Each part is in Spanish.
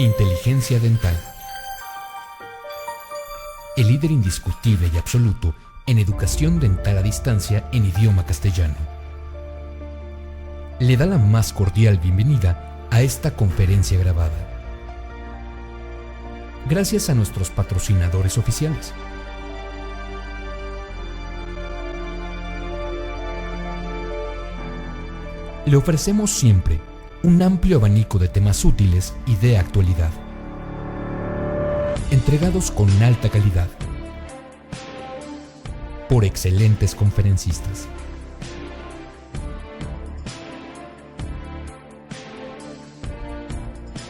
Inteligencia dental. El líder indiscutible y absoluto en educación dental a distancia en idioma castellano. Le da la más cordial bienvenida a esta conferencia grabada. Gracias a nuestros patrocinadores oficiales. Le ofrecemos siempre un amplio abanico de temas útiles y de actualidad, entregados con alta calidad, por excelentes conferencistas.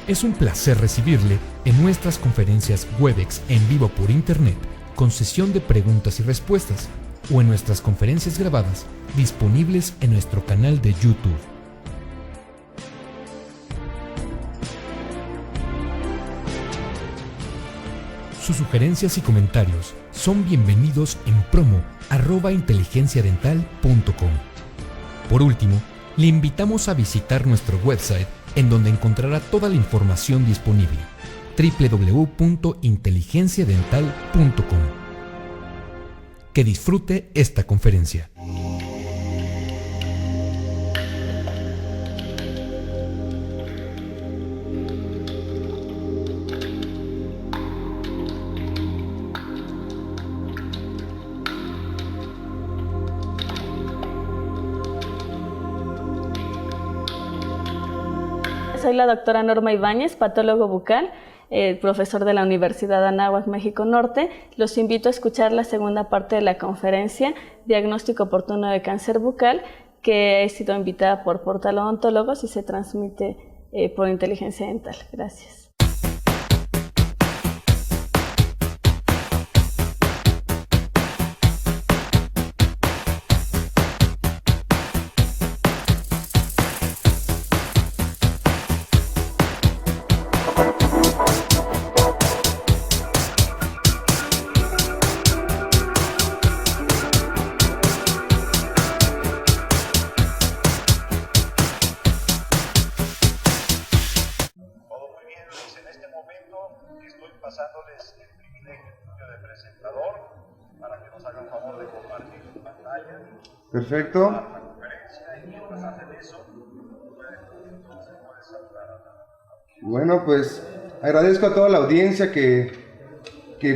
Es un placer recibirle en nuestras conferencias Webex en vivo por Internet, con sesión de preguntas y respuestas, o en nuestras conferencias grabadas disponibles en nuestro canal de YouTube. Sus sugerencias y comentarios son bienvenidos en promo@inteligenciadental.com. Por último, le invitamos a visitar nuestro website, en donde encontrará toda la información disponible: www.inteligenciadental.com. Que disfrute esta conferencia. Soy la doctora Norma Ibáñez, patólogo bucal, profesor de la Universidad Anáhuac, México Norte. Los invito a escuchar la segunda parte de la conferencia Diagnóstico oportuno de cáncer bucal, que he sido invitada por Portal Odontólogos y se transmite por Inteligencia Dental. Gracias. Pasándoles el privilegio de presentador para que nos hagan favor de compartir su pantalla. Perfecto. La conferencia, y mientras hacen eso, puede saludar a la... Bueno, pues agradezco a toda la audiencia que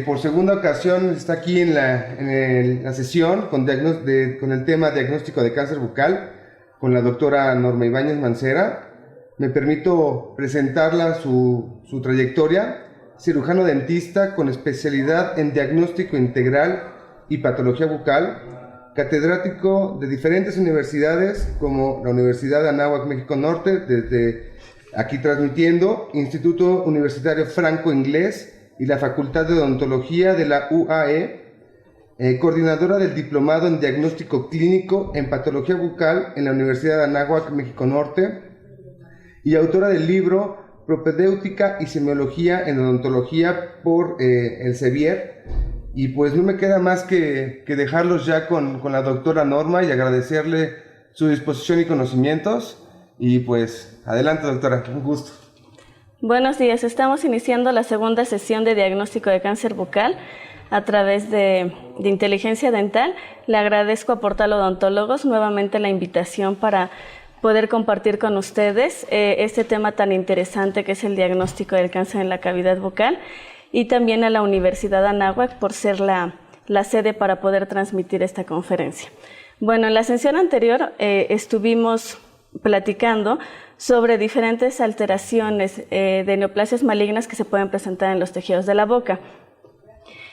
por segunda ocasión está aquí en la sesión con el tema diagnóstico de cáncer bucal con la doctora Norma Ibáñez Mancera. Me permito presentarla su trayectoria. Cirujano dentista con especialidad en diagnóstico integral y patología bucal, catedrático de diferentes universidades como la Universidad Anáhuac, México Norte, desde aquí transmitiendo, Instituto Universitario Franco-Inglés y la Facultad de Odontología de la UAE, coordinadora del Diplomado en Diagnóstico Clínico en Patología Bucal en la Universidad Anáhuac, México Norte, y autora del libro Propedéutica y Semiología en Odontología por el Sevier. Y pues no me queda más que dejarlos ya con la doctora Norma y agradecerle su disposición y conocimientos. Y pues adelante, doctora, un gusto. Buenos días, estamos iniciando la segunda sesión de diagnóstico de cáncer bucal a través de Inteligencia Dental. Le agradezco a Portal Odontólogos nuevamente la invitación para poder compartir con ustedes este tema tan interesante que es el diagnóstico del cáncer en la cavidad bucal, y también a la Universidad Anáhuac por ser la sede para poder transmitir esta conferencia. Bueno, en la sesión anterior estuvimos platicando sobre diferentes alteraciones de neoplasias malignas que se pueden presentar en los tejidos de la boca.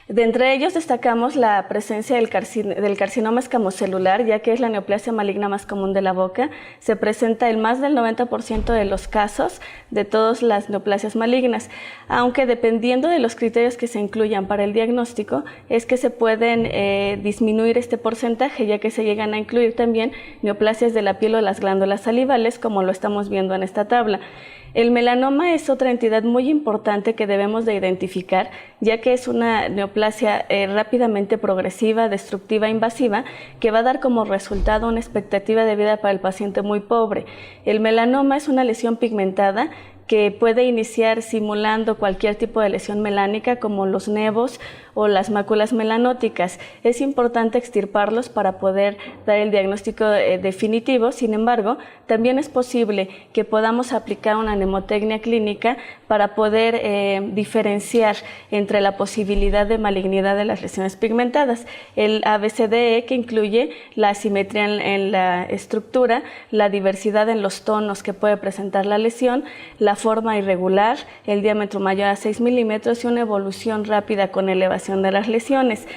De entre ellos destacamos la presencia del carcinoma escamocelular, ya que es la neoplasia maligna más común de la boca. Se presenta en más del 90% de los casos de todas las neoplasias malignas, aunque dependiendo de los criterios que se incluyan para el diagnóstico, es que se pueden disminuir este porcentaje, ya que se llegan a incluir también neoplasias de la piel o las glándulas salivales, como lo estamos viendo en esta tabla. El melanoma es otra entidad muy importante que debemos de identificar, ya que es una neoplasia rápidamente progresiva, destructiva, invasiva, que va a dar como resultado una expectativa de vida para el paciente muy pobre. El melanoma es una lesión pigmentada que puede iniciar simulando cualquier tipo de lesión melánica como los nevos o las máculas melanóticas. Es importante extirparlos para poder dar el diagnóstico definitivo. Sin embargo, también es posible que podamos aplicar una mnemotecnia clínica para poder diferenciar entre la posibilidad de malignidad de las lesiones pigmentadas. El ABCDE, que incluye la asimetría en la estructura, la diversidad en los tonos que puede presentar la lesión, la forma irregular, el diámetro mayor a 6 milímetros y una evolución rápida con elevación de las lesiones.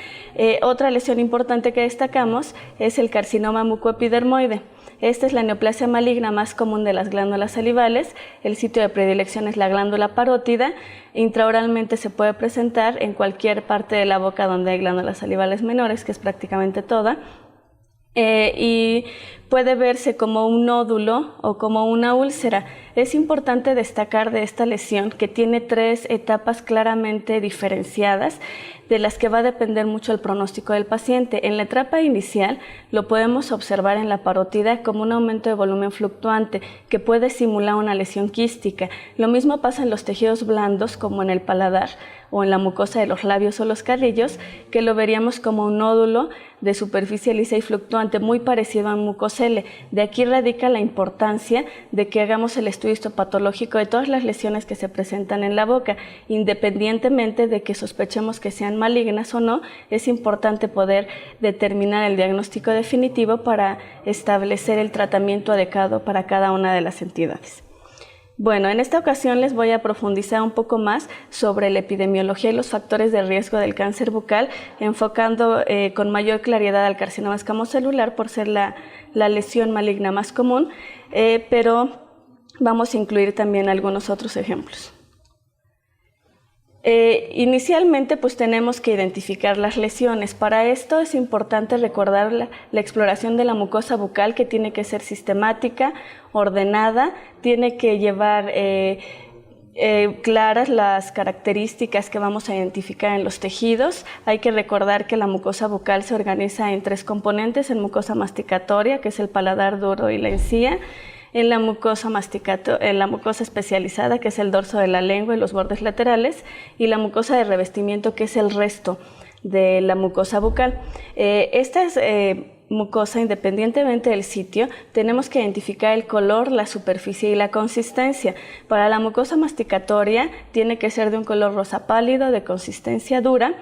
Otra lesión importante que destacamos es el carcinoma mucoepidermoide. Esta es la neoplasia maligna más común de las glándulas salivales. El sitio de predilección es la glándula parótida. Intraoralmente se puede presentar en cualquier parte de la boca donde hay glándulas salivales menores, que es prácticamente toda. Y puede verse como un nódulo o como una úlcera. Es importante destacar de esta lesión que tiene 3 etapas claramente diferenciadas, de las que va a depender mucho el pronóstico del paciente. En la etapa inicial lo podemos observar en la parótida como un aumento de volumen fluctuante que puede simular una lesión quística. Lo mismo pasa en los tejidos blandos como en el paladar o en la mucosa de los labios o los carrillos, que lo veríamos como un nódulo de superficie lisa y fluctuante muy parecido a un mucosele. De aquí radica la importancia de que hagamos el estudio histopatológico de todas las lesiones que se presentan en la boca, independientemente de que sospechemos que sean malignas o no. Es importante poder determinar el diagnóstico definitivo para establecer el tratamiento adecuado para cada una de las entidades. Bueno, en esta ocasión les voy a profundizar un poco más sobre la epidemiología y los factores de riesgo del cáncer bucal, enfocando con mayor claridad al carcinoma escamocelular por ser la lesión maligna más común, pero vamos a incluir también algunos otros ejemplos. Inicialmente pues tenemos que identificar las lesiones. Para esto es importante recordar la exploración de la mucosa bucal, que tiene que ser sistemática, ordenada, tiene que llevar claras las características que vamos a identificar en los tejidos. Hay que recordar que la mucosa bucal se organiza en 3 componentes: en mucosa masticatoria, que es el paladar duro y la encía; en la mucosa especializada, que es el dorso de la lengua y los bordes laterales; y la mucosa de revestimiento, que es el resto de la mucosa bucal. Esta es mucosa, independientemente del sitio, tenemos que identificar el color, la superficie y la consistencia. Para la mucosa masticatoria tiene que ser de un color rosa pálido, de consistencia dura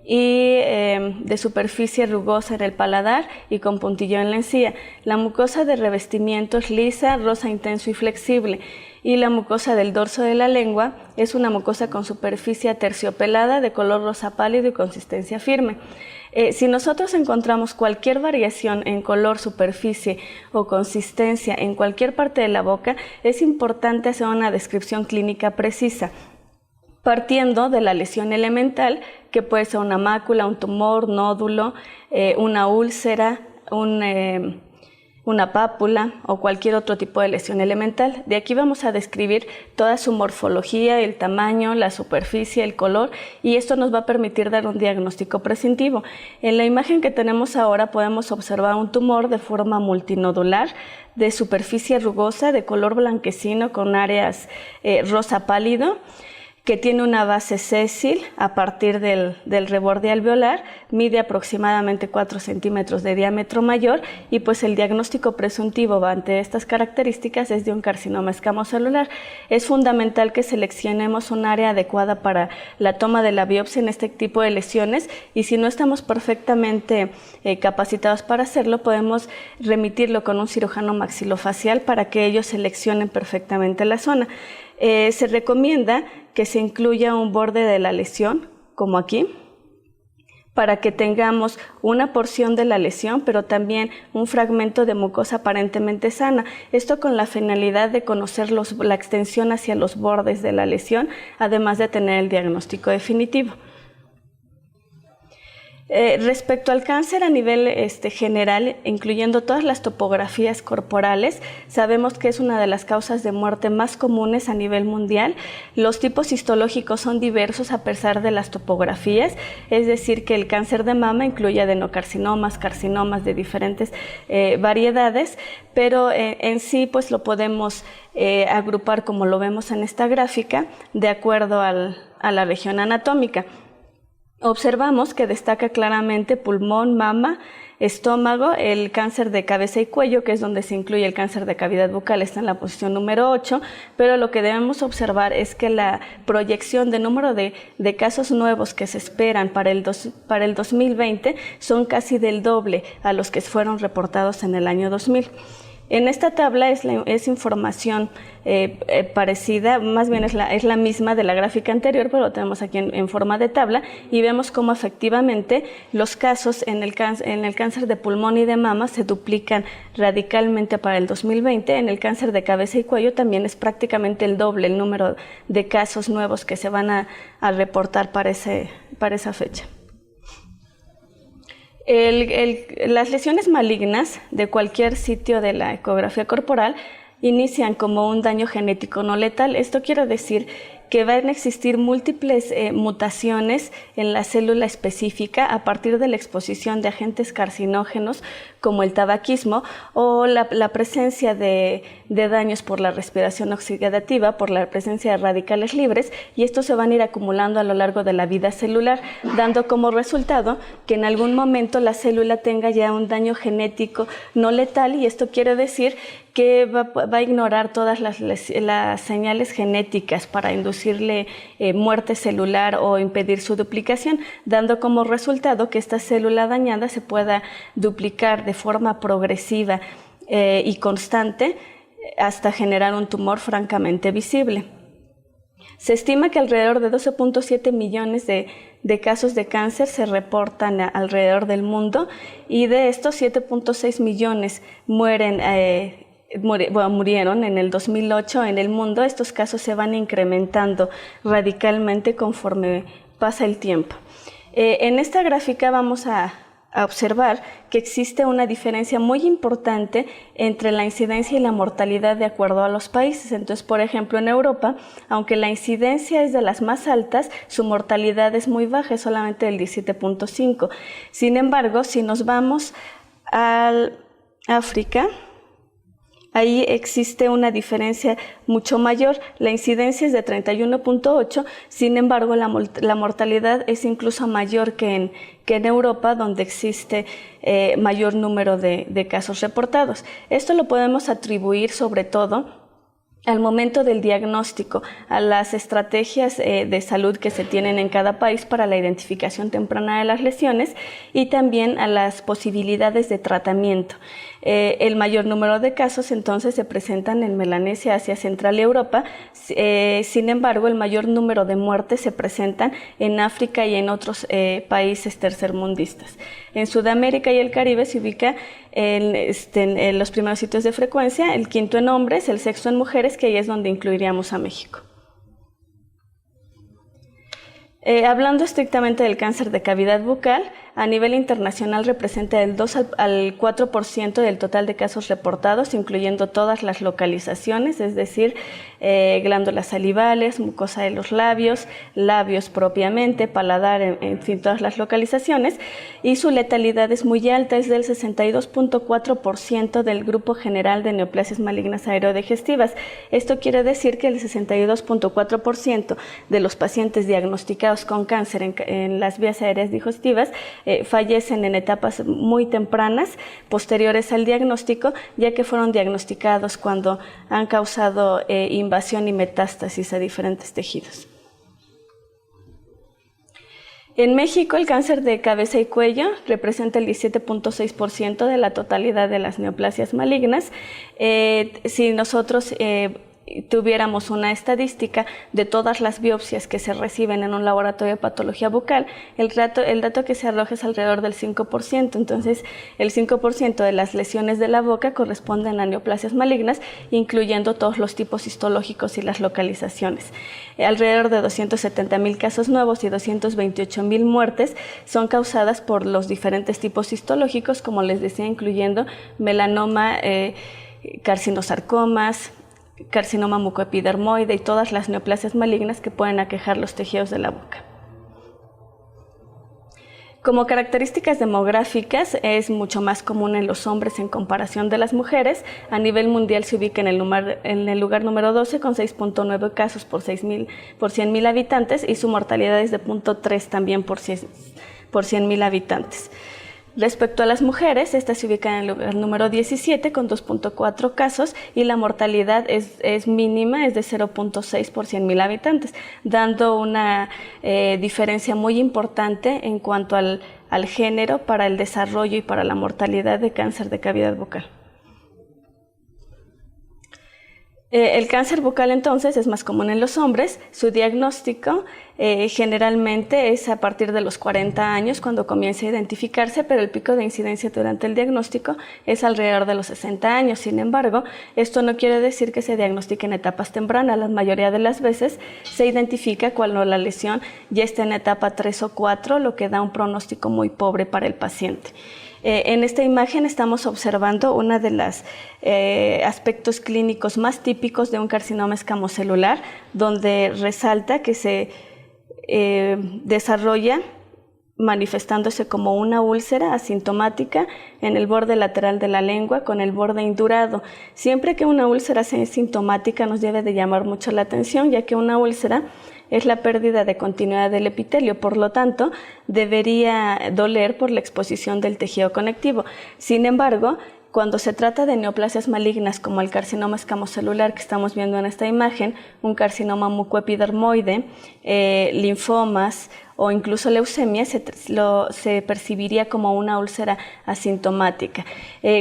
y de superficie rugosa en el paladar y con puntillo en la encía. La mucosa de revestimiento es lisa, rosa intenso y flexible. Y la mucosa del dorso de la lengua es una mucosa con superficie aterciopelada, de color rosa pálido y consistencia firme. Si nosotros encontramos cualquier variación en color, superficie o consistencia en cualquier parte de la boca, es importante hacer una descripción clínica precisa, partiendo de la lesión elemental, que puede ser una mácula, un tumor, nódulo, una úlcera, una pápula o cualquier otro tipo de lesión elemental. De aquí vamos a describir toda su morfología, el tamaño, la superficie, el color, y esto nos va a permitir dar un diagnóstico prescintivo. En la imagen que tenemos ahora podemos observar un tumor de forma multinodular, de superficie rugosa, de color blanquecino con áreas rosa pálido, que tiene una base sésil a partir del reborde alveolar, mide aproximadamente 4 centímetros de diámetro mayor, y pues el diagnóstico presuntivo ante estas características es de un carcinoma escamocelular. Es fundamental que seleccionemos un área adecuada para la toma de la biopsia en este tipo de lesiones, y si no estamos perfectamente capacitados para hacerlo, podemos remitirlo con un cirujano maxilofacial para que ellos seleccionen perfectamente la zona. Se recomienda que se incluya un borde de la lesión, como aquí, para que tengamos una porción de la lesión, pero también un fragmento de mucosa aparentemente sana. Esto con la finalidad de conocer la extensión hacia los bordes de la lesión, además de tener el diagnóstico definitivo. Respecto al cáncer a nivel general, incluyendo todas las topografías corporales, sabemos que es una de las causas de muerte más comunes a nivel mundial. Los tipos histológicos son diversos a pesar de las topografías, es decir, que el cáncer de mama incluye adenocarcinomas, carcinomas de diferentes variedades, pero en sí pues lo podemos agrupar como lo vemos en esta gráfica de acuerdo a la región anatómica. Observamos que destaca claramente pulmón, mama, estómago, el cáncer de cabeza y cuello, que es donde se incluye el cáncer de cavidad bucal, está en la posición número 8, pero lo que debemos observar es que la proyección de número de casos nuevos que se esperan para el 2020 son casi del doble a los que fueron reportados en el año 2000. En esta tabla es información parecida, más bien es la misma de la gráfica anterior, pero lo tenemos aquí en forma de tabla y vemos cómo efectivamente los casos en el cáncer de pulmón y de mama se duplican radicalmente para el 2020. En el cáncer de cabeza y cuello también es prácticamente el doble el número de casos nuevos que se van a reportar para esa fecha. Las lesiones malignas de cualquier sitio de la ecografía corporal inician como un daño genético no letal. Esto quiere decir que van a existir múltiples mutaciones en la célula específica a partir de la exposición de agentes carcinógenos como el tabaquismo o la presencia de daños por la respiración oxidativa, por la presencia de radicales libres, y estos se van a ir acumulando a lo largo de la vida celular, dando como resultado que en algún momento la célula tenga ya un daño genético no letal, y esto quiere decir que va a ignorar todas las señales genéticas para inducirle muerte celular o impedir su duplicación, dando como resultado que esta célula dañada se pueda duplicar de forma progresiva y constante hasta generar un tumor francamente visible. Se estima que alrededor de 12.7 millones de casos de cáncer se reportan alrededor del mundo, y de estos 7.6 millones murieron en el 2008 en el mundo. Estos casos se van incrementando radicalmente conforme pasa el tiempo. En esta gráfica vamos a observar que existe una diferencia muy importante entre la incidencia y la mortalidad de acuerdo a los países. Entonces, por ejemplo, en Europa, aunque la incidencia es de las más altas, su mortalidad es muy baja, es solamente del 17.5. Sin embargo, si nos vamos a África, ahí existe una diferencia mucho mayor. La incidencia es de 31.8, sin embargo la mortalidad es incluso mayor que en Europa, donde existe mayor número de casos reportados. Esto lo podemos atribuir sobre todo al momento del diagnóstico, a las estrategias de salud que se tienen en cada país para la identificación temprana de las lesiones, y también a las posibilidades de tratamiento. El mayor número de casos entonces se presentan en Melanesia, Asia Central y Europa. Sin embargo, el mayor número de muertes se presentan en África y en otros países tercermundistas. En Sudamérica y el Caribe se ubica en los primeros sitios de frecuencia, el quinto en hombres, el sexto en mujeres, que ahí es donde incluiríamos a México. Hablando estrictamente del cáncer de cavidad bucal, a nivel internacional representa del 2 al 4% del total de casos reportados, incluyendo todas las localizaciones, es decir, glándulas salivales, mucosa de los labios, labios propiamente, paladar, en fin, todas las localizaciones, y su letalidad es muy alta, es del 62.4% del grupo general de neoplasias malignas aerodigestivas. Esto quiere decir que el 62.4% de los pacientes diagnosticados con cáncer en las vías aéreas digestivas fallecen en etapas muy tempranas, posteriores al diagnóstico, ya que fueron diagnosticados cuando han causado invasión y metástasis a diferentes tejidos. En México, el cáncer de cabeza y cuello representa el 17.6% de la totalidad de las neoplasias malignas. Si nosotros tuviéramos una estadística de todas las biopsias que se reciben en un laboratorio de patología bucal, el dato que se arroja es alrededor del 5%. Entonces, el 5% de las lesiones de la boca corresponden a neoplasias malignas, incluyendo todos los tipos histológicos y las localizaciones. Alrededor de 270,000 casos nuevos y 228,000 muertes son causadas por los diferentes tipos histológicos, como les decía, incluyendo melanoma, carcinosarcomas, carcinoma mucoepidermoide y todas las neoplasias malignas que pueden aquejar los tejidos de la boca. Como características demográficas, es mucho más común en los hombres en comparación de las mujeres. A nivel mundial se ubica en el lugar número 12 con 6.9 casos por 100,000 habitantes, y su mortalidad es de 0.3 también por 100,000 habitantes. Respecto a las mujeres, esta se ubica en el lugar número 17 con 2.4 casos, y la mortalidad es mínima, es de 0.6 por 100,000 habitantes, dando una diferencia muy importante en cuanto al género para el desarrollo y para la mortalidad de cáncer de cavidad bucal. El cáncer bucal entonces es más común en los hombres. Su diagnóstico generalmente es a partir de los 40 años cuando comienza a identificarse, pero el pico de incidencia durante el diagnóstico es alrededor de los 60 años. Sin embargo, esto no quiere decir que se diagnostique en etapas tempranas. La mayoría de las veces se identifica cuando la lesión ya está en etapa 3 o 4, lo que da un pronóstico muy pobre para el paciente. En esta imagen estamos observando uno de los aspectos clínicos más típicos de un carcinoma escamocelular, donde resalta que se desarrolla manifestándose como una úlcera asintomática en el borde lateral de la lengua con el borde indurado. Siempre que una úlcera sea sintomática nos debe de llamar mucho la atención, ya que una úlcera es la pérdida de continuidad del epitelio, por lo tanto, debería doler por la exposición del tejido conectivo. Sin embargo, cuando se trata de neoplasias malignas como el carcinoma escamocelular que estamos viendo en esta imagen, un carcinoma mucoepidermoide, linfomas o incluso leucemia, se percibiría como una úlcera asintomática.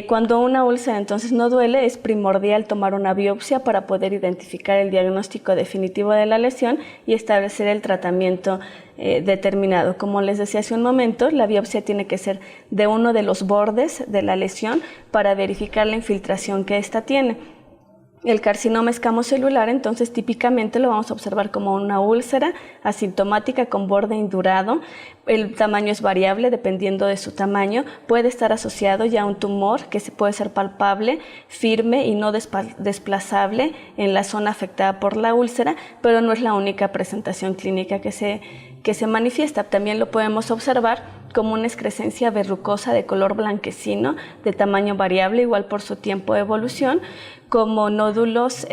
Cuando una úlcera entonces no duele, es primordial tomar una biopsia para poder identificar el diagnóstico definitivo de la lesión y establecer el tratamiento determinado. Como les decía hace un momento, la biopsia tiene que ser de uno de los bordes de la lesión para verificar la infiltración que ésta tiene. El carcinoma escamocelular, entonces, típicamente lo vamos a observar como una úlcera asintomática con borde indurado. El tamaño es variable dependiendo de su tamaño. Puede estar asociado ya a un tumor que puede ser palpable, firme y no desplazable en la zona afectada por la úlcera, pero no es la única presentación clínica que se manifiesta. También lo podemos observar como una excrescencia verrucosa de color blanquecino, de tamaño variable, igual por su tiempo de evolución, como nódulos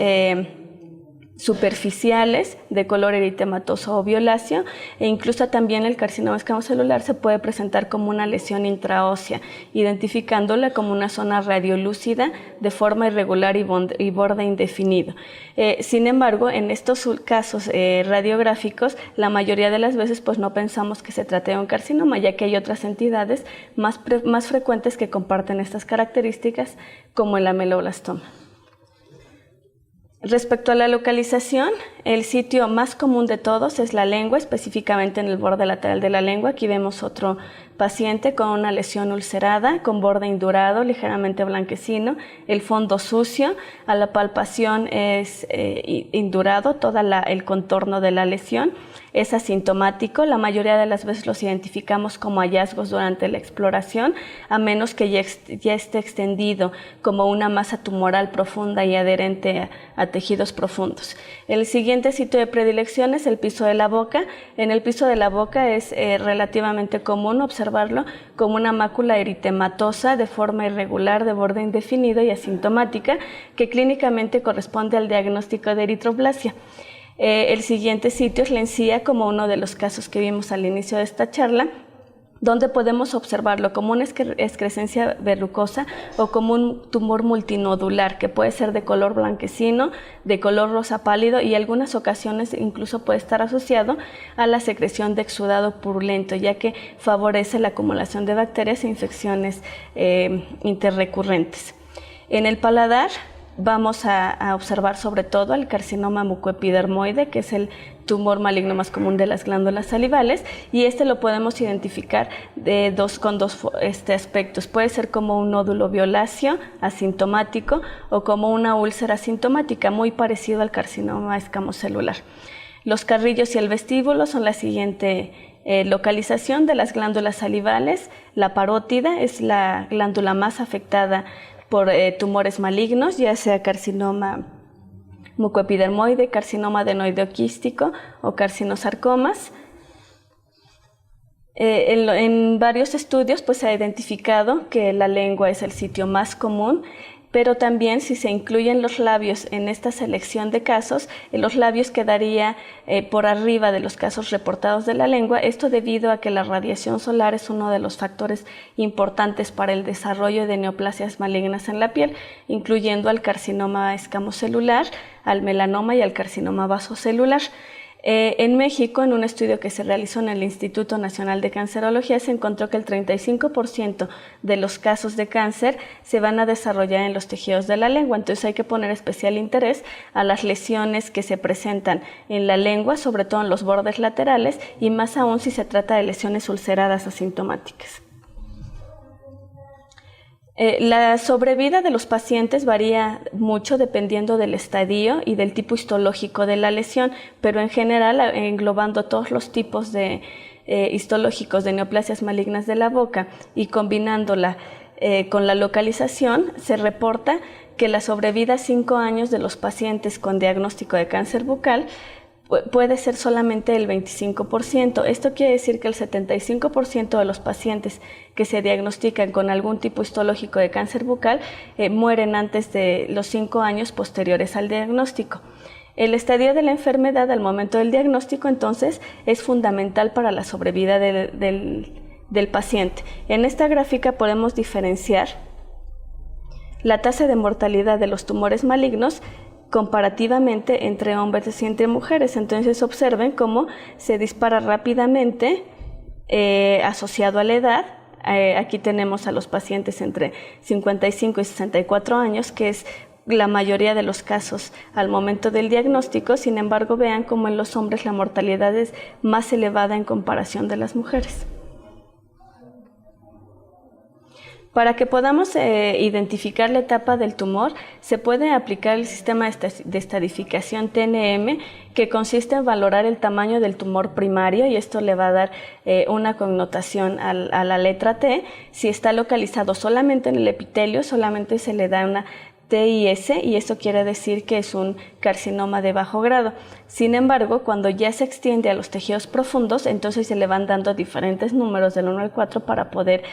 superficiales de color eritematoso o violáceo, e incluso también el carcinoma escamocelular se puede presentar como una lesión intraósea, identificándola como una zona radiolúcida de forma irregular y borde indefinido. Sin embargo, en estos casos radiográficos, la mayoría de las veces pues no pensamos que se trate de un carcinoma, ya que hay otras entidades más frecuentes que comparten estas características, como el ameloblastoma. Respecto a la localización, el sitio más común de todos es la lengua, específicamente en el borde lateral de la lengua. Aquí vemos otro paciente con una lesión ulcerada, con borde indurado, ligeramente blanquecino, el fondo sucio, a la palpación es indurado, todo el contorno de la lesión, es asintomático. La mayoría de las veces los identificamos como hallazgos durante la exploración, a menos que ya esté extendido como una masa tumoral profunda y adherente a tejidos profundos. El siguiente sitio de predilección es el piso de la boca. En el piso de la boca es relativamente común observarlo como una mácula eritematosa de forma irregular, de borde indefinido y asintomática, que clínicamente corresponde al diagnóstico de eritroplasia. El siguiente sitio es la encía, como uno de los casos que vimos al inicio de esta charla, donde podemos observarlo como una excrescencia verrucosa o como un tumor multinodular que puede ser de color blanquecino, de color rosa pálido, y en algunas ocasiones incluso puede estar asociado a la secreción de exudado purulento, ya que favorece la acumulación de bacterias e infecciones interrecurrentes. En el paladar vamos a observar sobre todo el carcinoma mucoepidermoide, que es el tumor maligno más común de las glándulas salivales, y este lo podemos identificar con dos aspectos. Puede ser como un nódulo violáceo asintomático o como una úlcera asintomática, muy parecido al carcinoma escamocelular. Los carrillos y el vestíbulo son la siguiente localización de las glándulas salivales. La parótida es la glándula más afectada por tumores malignos, ya sea carcinoma mucoepidermoide, carcinoma adenoideo quístico o carcinosarcomas. En varios estudios pues, se ha identificado que la lengua es el sitio más común, pero también si se incluyen los labios en esta selección de casos, los labios quedaría por arriba de los casos reportados de la lengua, esto debido a que la radiación solar es uno de los factores importantes para el desarrollo de neoplasias malignas en la piel, incluyendo al carcinoma escamocelular, al melanoma y al carcinoma vasocelular. En México, en un estudio que se realizó en el Instituto Nacional de Cancerología, se encontró que el 35% de los casos de cáncer se van a desarrollar en los tejidos de la lengua, entonces hay que poner especial interés a las lesiones que se presentan en la lengua, sobre todo en los bordes laterales, y más aún si se trata de lesiones ulceradas asintomáticas. La sobrevida de los pacientes varía mucho dependiendo del estadio y del tipo histológico de la lesión, pero en general, englobando todos los tipos de histológicos de neoplasias malignas de la boca y combinándola con la localización, se reporta que la sobrevida a 5 años de los pacientes con diagnóstico de cáncer bucal puede ser solamente el 25%. Esto quiere decir que el 75% de los pacientes que se diagnostican con algún tipo histológico de cáncer bucal mueren antes de los 5 años posteriores al diagnóstico. El estadio de la enfermedad al momento del diagnóstico, entonces, es fundamental para la sobrevida del paciente. En esta gráfica podemos diferenciar la tasa de mortalidad de los tumores malignos comparativamente entre hombres y entre mujeres. Entonces observen cómo se dispara rápidamente asociado a la edad. Aquí tenemos a los pacientes entre 55 y 64 años, que es la mayoría de los casos al momento del diagnóstico. Sin embargo, vean cómo en los hombres la mortalidad es más elevada en comparación de las mujeres. Para que podamos identificar la etapa del tumor, se puede aplicar el sistema de estadificación TNM, que consiste en valorar el tamaño del tumor primario, y esto le va a dar una connotación a la letra T. Si está localizado solamente en el epitelio, solamente se le da una TIS, y eso quiere decir que es un carcinoma de bajo grado. Sin embargo, cuando ya se extiende a los tejidos profundos, entonces se le van dando diferentes números del 1 al 4 para poder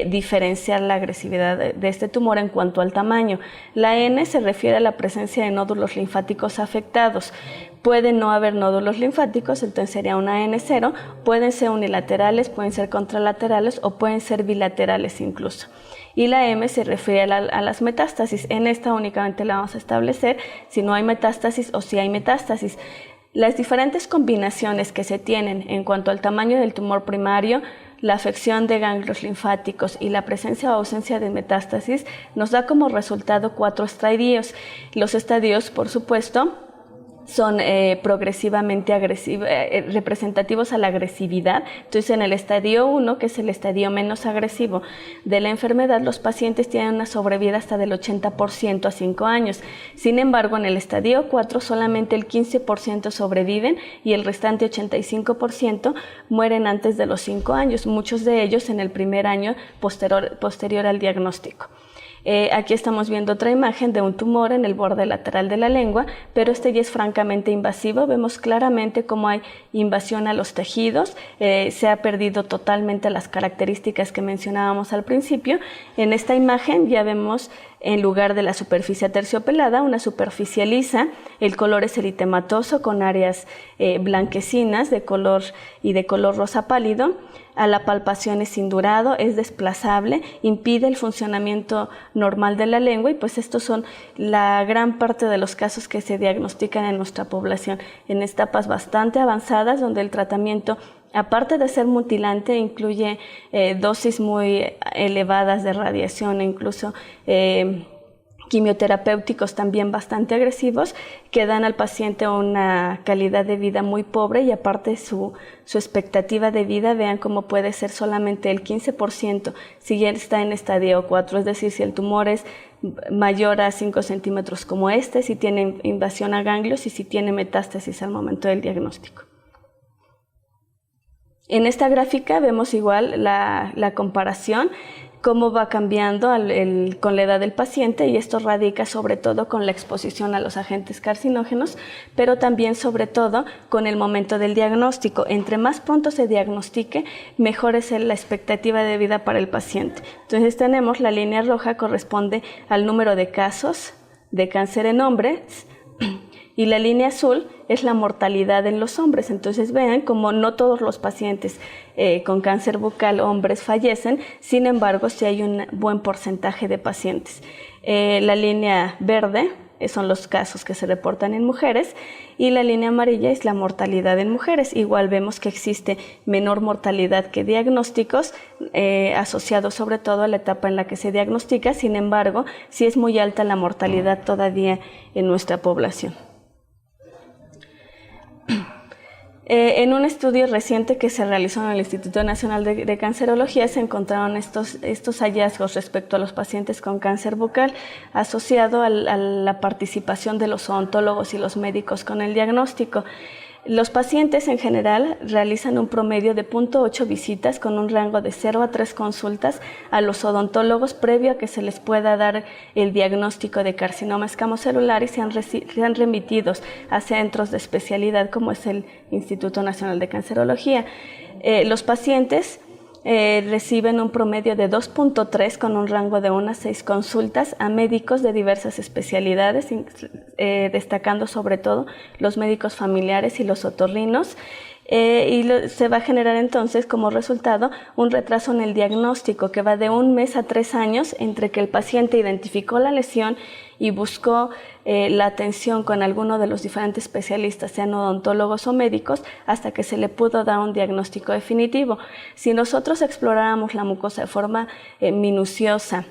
diferenciar la agresividad de este tumor en cuanto al tamaño. La N se refiere a la presencia de nódulos linfáticos afectados. Puede no haber nódulos linfáticos, entonces sería una N0, pueden ser unilaterales, pueden ser contralaterales o pueden ser bilaterales incluso. Y la M se refiere a las metástasis. En esta únicamente la vamos a establecer si no hay metástasis o si hay metástasis. Las diferentes combinaciones que se tienen en cuanto al tamaño del tumor primario, la afección de ganglios linfáticos y la presencia o ausencia de metástasis nos da como resultado 4 estadios. Los estadios, por supuesto, son progresivamente representativos a la agresividad. Entonces, en el estadio 1, que es el estadio menos agresivo de la enfermedad, los pacientes tienen una sobrevida hasta del 80% a 5 años. Sin embargo, en el estadio 4 solamente el 15% sobreviven y el restante 85% mueren antes de los 5 años, muchos de ellos en el primer año posterior al diagnóstico. Aquí estamos viendo otra imagen de un tumor en el borde lateral de la lengua, pero este ya es francamente invasivo. Vemos claramente cómo hay invasión a los tejidos, se ha perdido totalmente las características que mencionábamos al principio. En esta imagen ya vemos, en lugar de la superficie aterciopelada, una superficie lisa. El color es eritematoso con áreas blanquecinas de color rosa pálido. A la palpación es indurado, es desplazable, impide el funcionamiento normal de la lengua, y pues estos son la gran parte de los casos que se diagnostican en nuestra población en etapas bastante avanzadas, donde el tratamiento, aparte de ser mutilante, incluye dosis muy elevadas de radiación e incluso quimioterapéuticos también bastante agresivos, que dan al paciente una calidad de vida muy pobre y aparte su expectativa de vida, vean cómo puede ser solamente el 15% si ya está en estadio 4, es decir, si el tumor es mayor a 5 centímetros como si tiene invasión a ganglios y si tiene metástasis al momento del diagnóstico. En esta gráfica vemos igual la comparación, cómo va cambiando con la edad del paciente, y esto radica sobre todo con la exposición a los agentes carcinógenos, pero también sobre todo con el momento del diagnóstico. Entre más pronto se diagnostique, mejor es la expectativa de vida para el paciente. Entonces tenemos la línea roja corresponde al número de casos de cáncer en hombres, y la línea azul es la mortalidad en los hombres. Entonces vean como no todos los pacientes con cáncer bucal hombres fallecen, sin embargo sí hay un buen porcentaje de pacientes. La línea verde son los casos que se reportan en mujeres y la línea amarilla es la mortalidad en mujeres. Igual vemos que existe menor mortalidad que diagnósticos asociados sobre todo a la etapa en la que se diagnostica, sin embargo sí es muy alta la mortalidad todavía en nuestra población. En un estudio reciente que se realizó en el Instituto Nacional de Cancerología se encontraron estos hallazgos respecto a los pacientes con cáncer bucal asociado a la participación de los odontólogos y los médicos con el diagnóstico. Los pacientes en general realizan un promedio de 0.8 visitas con un rango de 0 a 3 consultas a los odontólogos previo a que se les pueda dar el diagnóstico de carcinoma escamocelular y sean remitidos a centros de especialidad como es el Instituto Nacional de Cancerología. Los pacientes reciben un promedio de 2.3 con un rango de 1 a 6 consultas a médicos de diversas especialidades, destacando sobre todo los médicos familiares y los otorrinos. Se va a generar entonces como resultado un retraso en el diagnóstico que va de 1 mes a 3 años entre que el paciente identificó la lesión y buscó la atención con alguno de los diferentes especialistas, sean odontólogos o médicos, hasta que se le pudo dar un diagnóstico definitivo. Si nosotros exploráramos la mucosa de forma minuciosa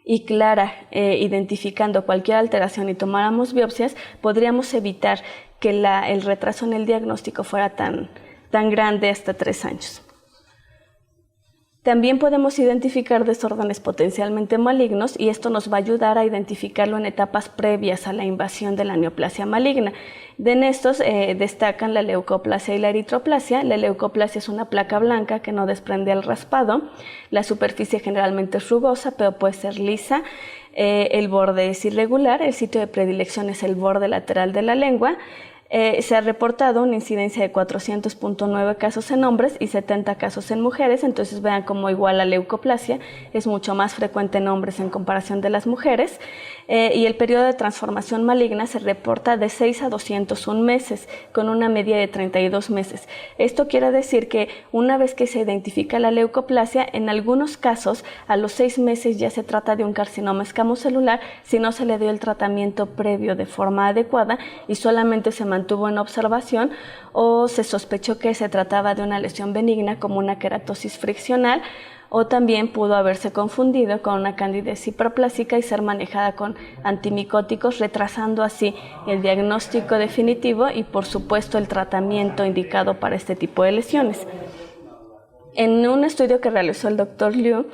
y clara, identificando cualquier alteración y tomáramos biopsias, podríamos evitar que el retraso en el diagnóstico fuera tan grande hasta 3 años. También podemos identificar desórdenes potencialmente malignos y esto nos va a ayudar a identificarlo en etapas previas a la invasión de la neoplasia maligna. En estos destacan la leucoplasia y la eritroplasia. La leucoplasia es una placa blanca que no desprende al raspado. La superficie generalmente es rugosa, pero puede ser lisa. El borde es irregular. El sitio de predilección es el borde lateral de la lengua. Se ha reportado una incidencia de 400.9 casos en hombres y 70 casos en mujeres, entonces vean cómo igual la leucoplasia es mucho más frecuente en hombres en comparación de las mujeres, y el periodo de transformación maligna se reporta de 6 a 201 meses, con una media de 32 meses. Esto quiere decir que una vez que se identifica la leucoplasia, en algunos casos a los 6 meses ya se trata de un carcinoma escamocelular si no se le dio el tratamiento previo de forma adecuada y solamente se mantuvo en observación o se sospechó que se trataba de una lesión benigna como una queratosis friccional, o también pudo haberse confundido con una candidez hiperplásica y ser manejada con antimicóticos, retrasando así el diagnóstico definitivo y por supuesto el tratamiento indicado para este tipo de lesiones. En un estudio que realizó el Dr. Liu,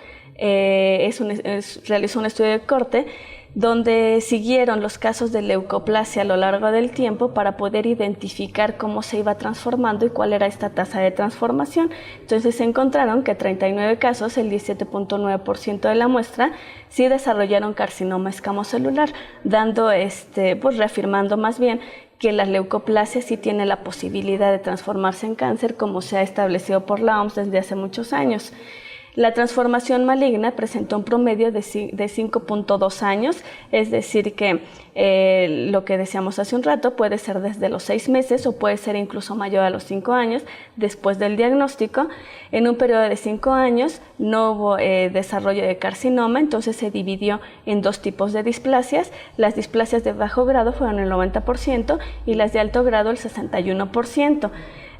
realizó un estudio de corte donde siguieron los casos de leucoplasia a lo largo del tiempo para poder identificar cómo se iba transformando y cuál era esta tasa de transformación. Entonces se encontraron que 39 casos, el 17.9% de la muestra, sí desarrollaron carcinoma escamocelular, reafirmando más bien que la leucoplasia sí tiene la posibilidad de transformarse en cáncer, como se ha establecido por la OMS desde hace muchos años. La transformación maligna presentó un promedio de 5.2 años, es decir que lo que decíamos hace un rato puede ser desde los 6 meses o puede ser incluso mayor a los 5 años después del diagnóstico. En un periodo de 5 años no hubo desarrollo de carcinoma, entonces se dividió en 2 tipos de displasias. Las displasias de bajo grado fueron el 90% y las de alto grado el 61%.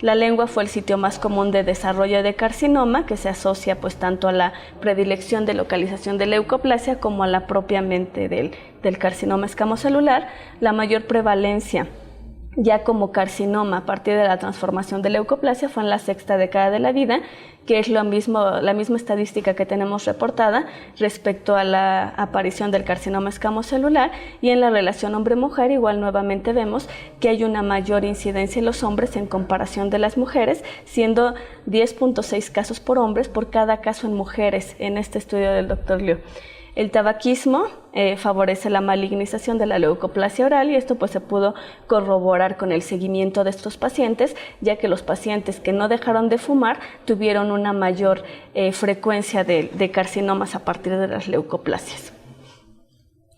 La lengua fue el sitio más común de desarrollo de carcinoma, que se asocia pues tanto a la predilección de localización de leucoplasia como a la propiamente del carcinoma escamocelular. La mayor prevalencia ya como carcinoma a partir de la transformación de leucoplasia fue en la sexta década de la vida, que es la misma estadística que tenemos reportada respecto a la aparición del carcinoma escamocelular, y en la relación hombre-mujer igual nuevamente vemos que hay una mayor incidencia en los hombres en comparación de las mujeres, siendo 10.6 casos por hombres por cada caso en mujeres en este estudio del Dr. Liu. El tabaquismo favorece la malignización de la leucoplasia oral, y esto pues se pudo corroborar con el seguimiento de estos pacientes, ya que los pacientes que no dejaron de fumar tuvieron una mayor frecuencia de carcinomas a partir de las leucoplasias.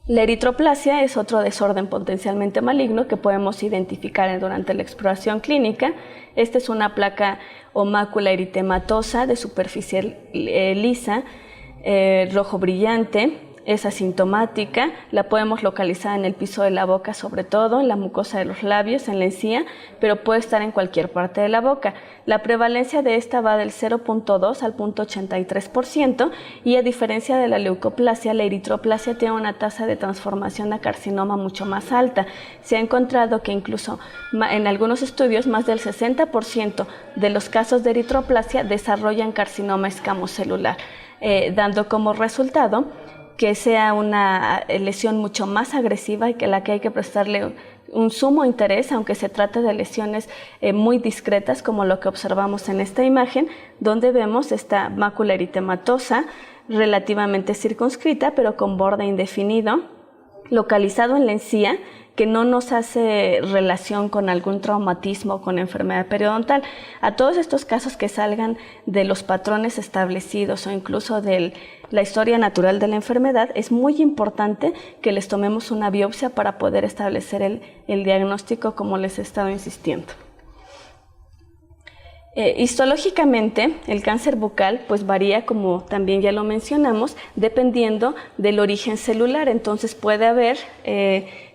La eritroplasia es otro desorden potencialmente maligno que podemos identificar durante la exploración clínica. Esta es una placa o mácula eritematosa de superficie lisa, rojo brillante, es asintomática, la podemos localizar en el piso de la boca, sobre todo en la mucosa de los labios, en la encía, pero puede estar en cualquier parte de la boca. La prevalencia de esta va del 0.2 al 0.83%, y a diferencia de la leucoplasia, la eritroplasia tiene una tasa de transformación a carcinoma mucho más alta. Se ha encontrado que incluso en algunos estudios más del 60% de los casos de eritroplasia desarrollan carcinoma escamocelular, dando como resultado que sea una lesión mucho más agresiva y que la que hay que prestarle un sumo interés, aunque se trate de lesiones muy discretas, como lo que observamos en esta imagen, donde vemos esta mácula eritematosa relativamente circunscrita, pero con borde indefinido, localizado en la encía, que no nos hace relación con algún traumatismo o con enfermedad periodontal. A todos estos casos que salgan de los patrones establecidos o incluso de la historia natural de la enfermedad, es muy importante que les tomemos una biopsia para poder establecer el diagnóstico, como les he estado insistiendo. Histológicamente, el cáncer bucal pues varía, como también ya lo mencionamos, dependiendo del origen celular. Entonces puede haber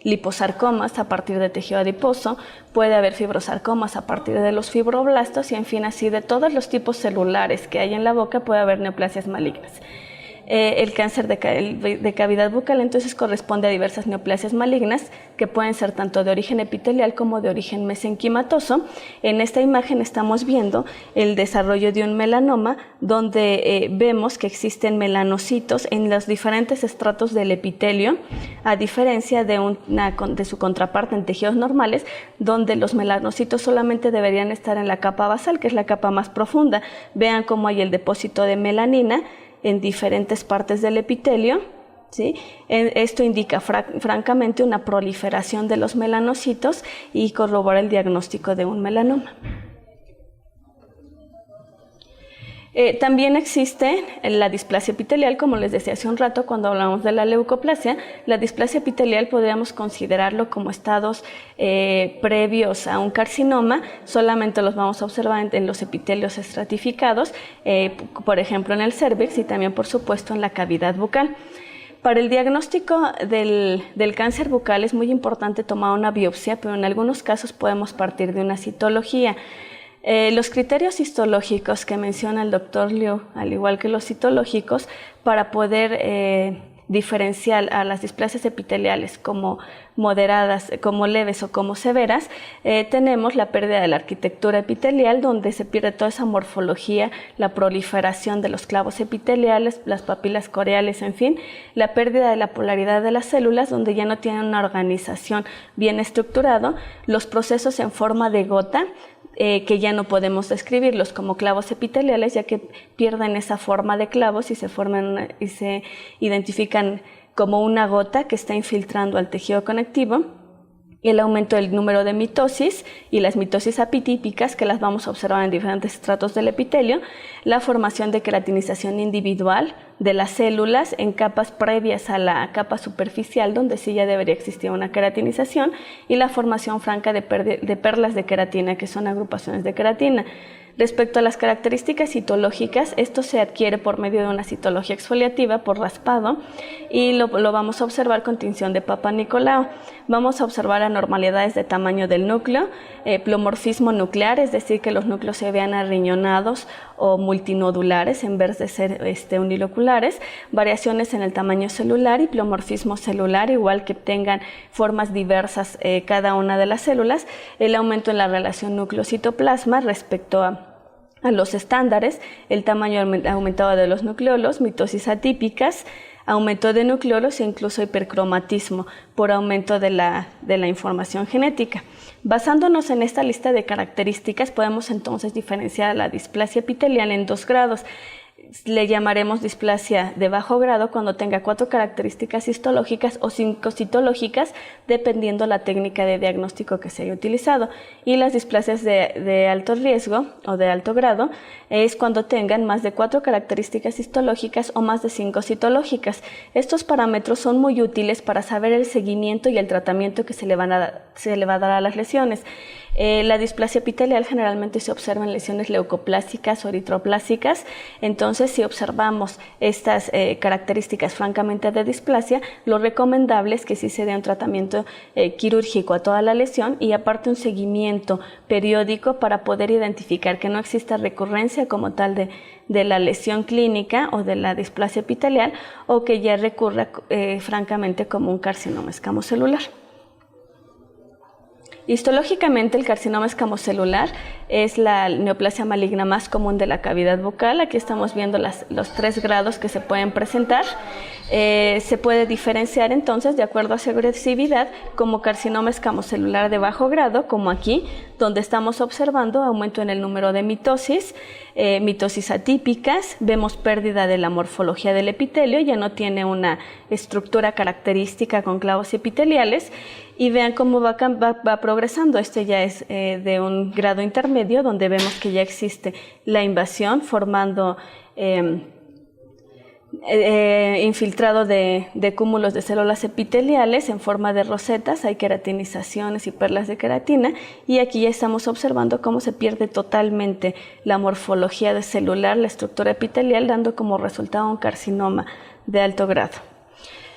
liposarcomas a partir de tejido adiposo, puede haber fibrosarcomas a partir de los fibroblastos, y en fin, así de todos los tipos celulares que hay en la boca puede haber neoplasias malignas. El cáncer de cavidad bucal entonces corresponde a diversas neoplasias malignas que pueden ser tanto de origen epitelial como de origen mesenquimatoso. En esta imagen estamos viendo el desarrollo de un melanoma, donde vemos que existen melanocitos en los diferentes estratos del epitelio, a diferencia de su contraparte en tejidos normales, donde los melanocitos solamente deberían estar en la capa basal, que es la capa más profunda. Vean cómo hay el depósito de melanina en diferentes partes del epitelio, ¿sí? Esto indica francamente una proliferación de los melanocitos y corrobora el diagnóstico de un melanoma. También existe la displasia epitelial, como les decía hace un rato cuando hablamos de la leucoplasia. La displasia epitelial podríamos considerarlo como estados previos a un carcinoma, solamente los vamos a observar en los epitelios estratificados, por ejemplo en el cérvix y también por supuesto en la cavidad bucal. Para el diagnóstico del cáncer bucal es muy importante tomar una biopsia, pero en algunos casos podemos partir de una citología. Los criterios histológicos que menciona el Dr. Liu, al igual que los citológicos, para poder diferenciar a las displasias epiteliales como moderadas, como leves o como severas, tenemos la pérdida de la arquitectura epitelial, donde se pierde toda esa morfología, la proliferación de los clavos epiteliales, las papilas coreales, en fin, la pérdida de la polaridad de las células, donde ya no tienen una organización bien estructurada, los procesos en forma de gota, que ya no podemos describirlos como clavos epiteliales, ya que pierden esa forma de clavos y se identifican como una gota que está infiltrando al tejido conectivo, y el aumento del número de mitosis y las mitosis apitípicas, que las vamos a observar en diferentes estratos del epitelio, la formación de queratinización individual de las células en capas previas a la capa superficial, donde sí ya debería existir una queratinización, y la formación franca de perlas de queratina, que son agrupaciones de queratina. Respecto a las características citológicas, esto se adquiere por medio de una citología exfoliativa por raspado y lo vamos a observar con tinción de Papa Nicolau. Vamos a observar anormalidades de tamaño del núcleo, pleomorfismo nuclear, es decir, que los núcleos se vean arriñonados o multinodulares en vez de ser uniloculares, variaciones en el tamaño celular y pleomorfismo celular, igual que tengan formas diversas cada una de las células, el aumento en la relación núcleo-citoplasma respecto a los estándares, el tamaño aumentado de los nucleolos, mitosis atípicas, aumento de nucleolos e incluso hipercromatismo por aumento de la información genética. Basándonos en esta lista de características, podemos entonces diferenciar la displasia epitelial en 2 grados. Le llamaremos displasia de bajo grado cuando tenga 4 características histológicas o 5 citológicas, dependiendo la técnica de diagnóstico que se haya utilizado. Y las displasias de alto riesgo o de alto grado es cuando tengan más de 4 características histológicas o más de 5 citológicas. Estos parámetros son muy útiles para saber el seguimiento y el tratamiento que se le va a dar a las lesiones. La displasia epitelial generalmente se observa en lesiones leucoplásicas o eritroplásicas. Entonces, si observamos estas características francamente de displasia, lo recomendable es que sí se dé un tratamiento quirúrgico a toda la lesión y aparte un seguimiento periódico para poder identificar que no exista recurrencia como tal de la lesión clínica o de la displasia epitelial o que ya recurra francamente como un carcinoma escamocelular. Histológicamente, el carcinoma escamocelular es la neoplasia maligna más común de la cavidad bucal. Aquí estamos viendo los 3 grados que se pueden presentar. Se puede diferenciar entonces de acuerdo a su agresividad como carcinoma escamocelular de bajo grado, como aquí, donde estamos observando aumento en el número de mitosis atípicas, vemos pérdida de la morfología del epitelio, ya no tiene una estructura característica con clavos epiteliales, y vean cómo va progresando. Este ya es de un grado intermedio, donde vemos que ya existe la invasión formando infiltrado de cúmulos de células epiteliales en forma de rosetas, hay queratinizaciones y perlas de queratina, y aquí ya estamos observando cómo se pierde totalmente la morfología celular, la estructura epitelial, dando como resultado un carcinoma de alto grado.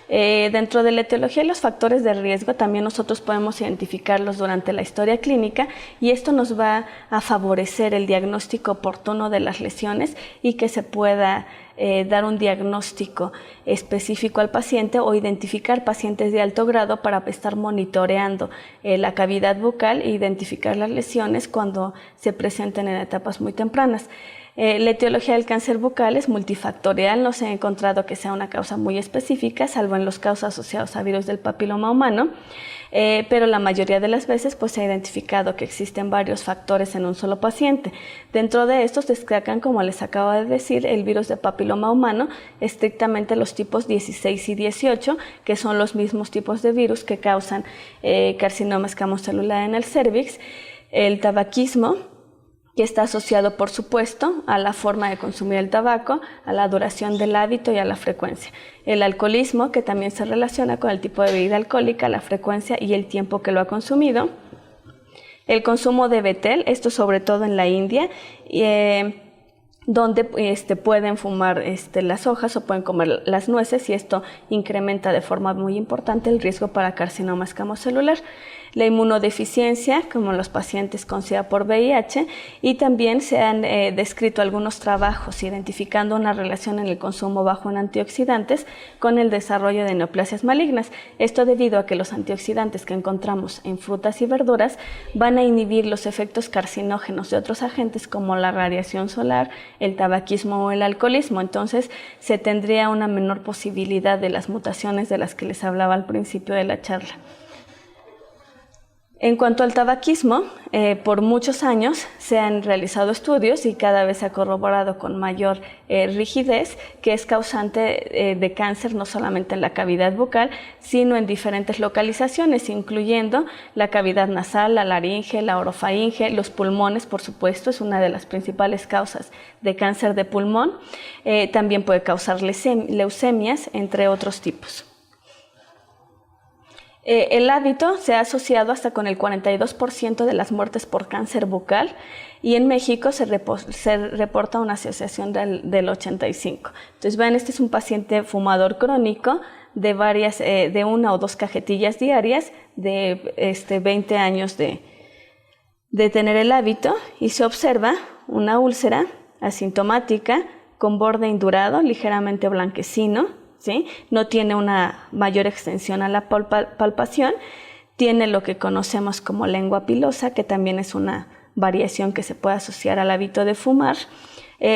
Dentro de la etiología y los factores de riesgo también nosotros podemos identificarlos durante la historia clínica, y esto nos va a favorecer el diagnóstico oportuno de las lesiones y que se pueda dar un diagnóstico específico al paciente o identificar pacientes de alto grado para estar monitoreando la cavidad bucal e identificar las lesiones cuando se presenten en etapas muy tempranas. La etiología del cáncer bucal es multifactorial, no se ha encontrado que sea una causa muy específica, salvo en los casos asociados a virus del papiloma humano, pero la mayoría de las veces pues, se ha identificado que existen varios factores en un solo paciente. Dentro de estos destacan, como les acabo de decir, el virus del papiloma humano, estrictamente los tipos 16 y 18, que son los mismos tipos de virus que causan carcinoma escamocelular en el cérvix, el tabaquismo, que está asociado, por supuesto, a la forma de consumir el tabaco, a la duración del hábito y a la frecuencia. El alcoholismo, que también se relaciona con el tipo de bebida alcohólica, la frecuencia y el tiempo que lo ha consumido. El consumo de betel, esto sobre todo en la India, donde pueden fumar las hojas o pueden comer las nueces, y esto incrementa de forma muy importante el riesgo para carcinoma escamocelular. La inmunodeficiencia, como los pacientes con SIDA por VIH, y también se han descrito algunos trabajos identificando una relación en el consumo bajo en antioxidantes con el desarrollo de neoplasias malignas. Esto debido a que los antioxidantes que encontramos en frutas y verduras van a inhibir los efectos carcinógenos de otros agentes como la radiación solar, el tabaquismo o el alcoholismo. Entonces se tendría una menor posibilidad de las mutaciones de las que les hablaba al principio de la charla. En cuanto al tabaquismo, por muchos años se han realizado estudios y cada vez se ha corroborado con mayor rigidez que es causante de cáncer no solamente en la cavidad bucal, sino en diferentes localizaciones, incluyendo la cavidad nasal, la laringe, la orofaringe, los pulmones, por supuesto, es una de las principales causas de cáncer de pulmón. También puede causar leucemias, entre otros tipos. El hábito se ha asociado hasta con el 42% de las muertes por cáncer bucal y en México se reporta una asociación del 85%. Entonces, ven, este es un paciente fumador crónico de 1 o 2 cajetillas diarias de 20 años de tener el hábito y se observa una úlcera asintomática con borde indurado, ligeramente blanquecino, ¿sí? No tiene una mayor extensión a la palpación, tiene lo que conocemos como lengua pilosa, que también es una variación que se puede asociar al hábito de fumar.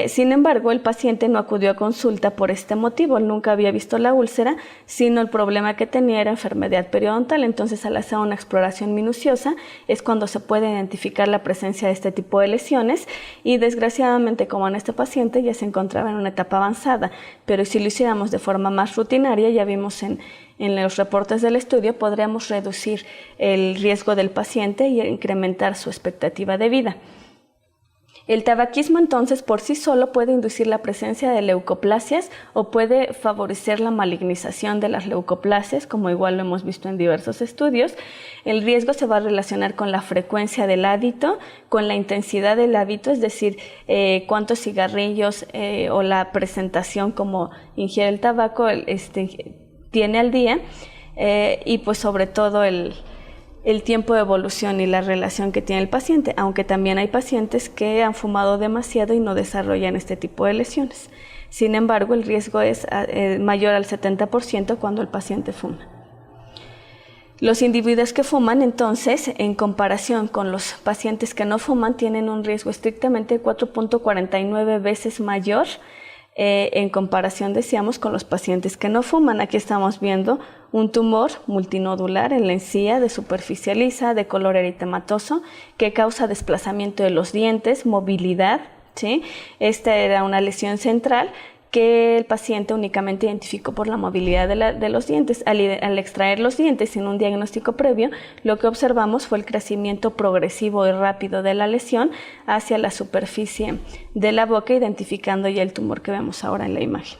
Sin embargo, el paciente no acudió a consulta por este motivo, él nunca había visto la úlcera, sino el problema que tenía era enfermedad periodontal. Entonces, al hacer una exploración minuciosa es cuando se puede identificar la presencia de este tipo de lesiones y desgraciadamente, como en este paciente, ya se encontraba en una etapa avanzada, pero si lo hiciéramos de forma más rutinaria, ya vimos en los reportes del estudio, podríamos reducir el riesgo del paciente y incrementar su expectativa de vida. El tabaquismo entonces por sí solo puede inducir la presencia de leucoplasias o puede favorecer la malignización de las leucoplasias, como igual lo hemos visto en diversos estudios. El riesgo se va a relacionar con la frecuencia del hábito, con la intensidad del hábito, es decir, cuántos cigarrillos o la presentación como ingiere el tabaco tiene al día y pues sobre todo el tiempo de evolución y la relación que tiene el paciente, aunque también hay pacientes que han fumado demasiado y no desarrollan este tipo de lesiones. Sin embargo, el riesgo es mayor al 70% cuando el paciente fuma. Los individuos que fuman, entonces, en comparación con los pacientes que no fuman, tienen un riesgo estrictamente 4.49 veces mayor en comparación, decíamos, con los pacientes que no fuman. Aquí estamos viendo un tumor multinodular en la encía de superficie lisa, de color eritematoso, que causa desplazamiento de los dientes, movilidad, ¿sí? Esta era una lesión central que el paciente únicamente identificó por la movilidad de los dientes. Al extraer los dientes sin un diagnóstico previo, lo que observamos fue el crecimiento progresivo y rápido de la lesión hacia la superficie de la boca, identificando ya el tumor que vemos ahora en la imagen.